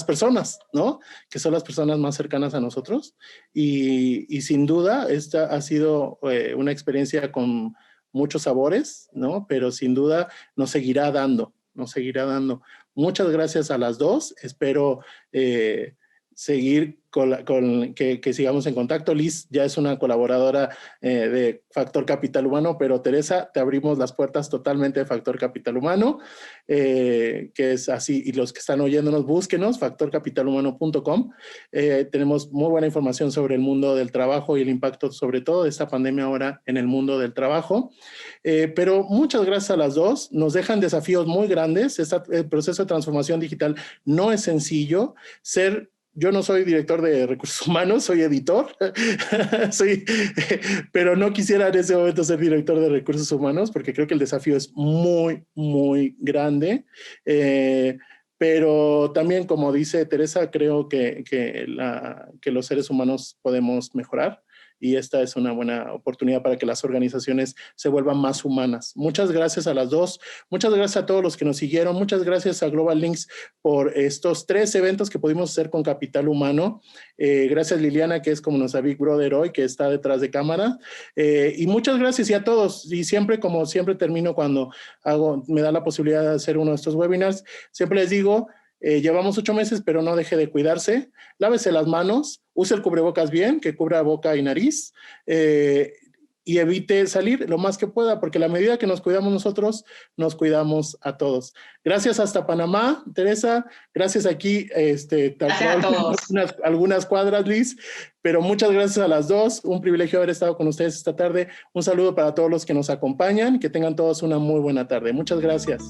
personas, ¿no? Que son las personas más cercanas a nosotros y sin duda esta ha sido una experiencia con muchos sabores, ¿no? Pero sin duda nos seguirá dando. Muchas gracias a las dos. Espero seguir que sigamos en contacto. Liz ya es una colaboradora de Factor Capital Humano, pero Teresa, te abrimos las puertas totalmente de Factor Capital Humano, que es así, y los que están oyéndonos, búsquenos, factorcapitalhumano.com. Tenemos muy buena información sobre el mundo del trabajo y el impacto sobre todo de esta pandemia ahora en el mundo del trabajo. Pero muchas gracias a las dos, nos dejan desafíos muy grandes. El proceso de transformación digital no es sencillo. Yo no soy director de recursos humanos, soy editor, pero no quisiera en ese momento ser director de recursos humanos porque creo que el desafío es muy, muy grande. Pero también, como dice Teresa, creo que los seres humanos podemos mejorar. Y esta es una buena oportunidad para que las organizaciones se vuelvan más humanas. Muchas gracias a las dos. Muchas gracias a todos los que nos siguieron. Muchas gracias a Global Links por estos 3 eventos que pudimos hacer con Capital Humano. Gracias Liliana, que es como nuestra Big Brother hoy, que está detrás de cámara. Y muchas gracias y a todos. Y siempre, como siempre termino cuando me da la posibilidad de hacer uno de estos webinars, siempre les digo, llevamos 8 meses, pero no deje de cuidarse. Lávese las manos, use el cubrebocas bien, que cubra boca y nariz, y evite salir lo más que pueda, porque a la medida que nos cuidamos nosotros, nos cuidamos a todos. Gracias hasta Panamá, Teresa. Gracias aquí, gracias a todos. Algunas cuadras, Liz, pero muchas gracias a las dos. Un privilegio haber estado con ustedes esta tarde. Un saludo para todos los que nos acompañan. Que tengan todos una muy buena tarde. Muchas gracias.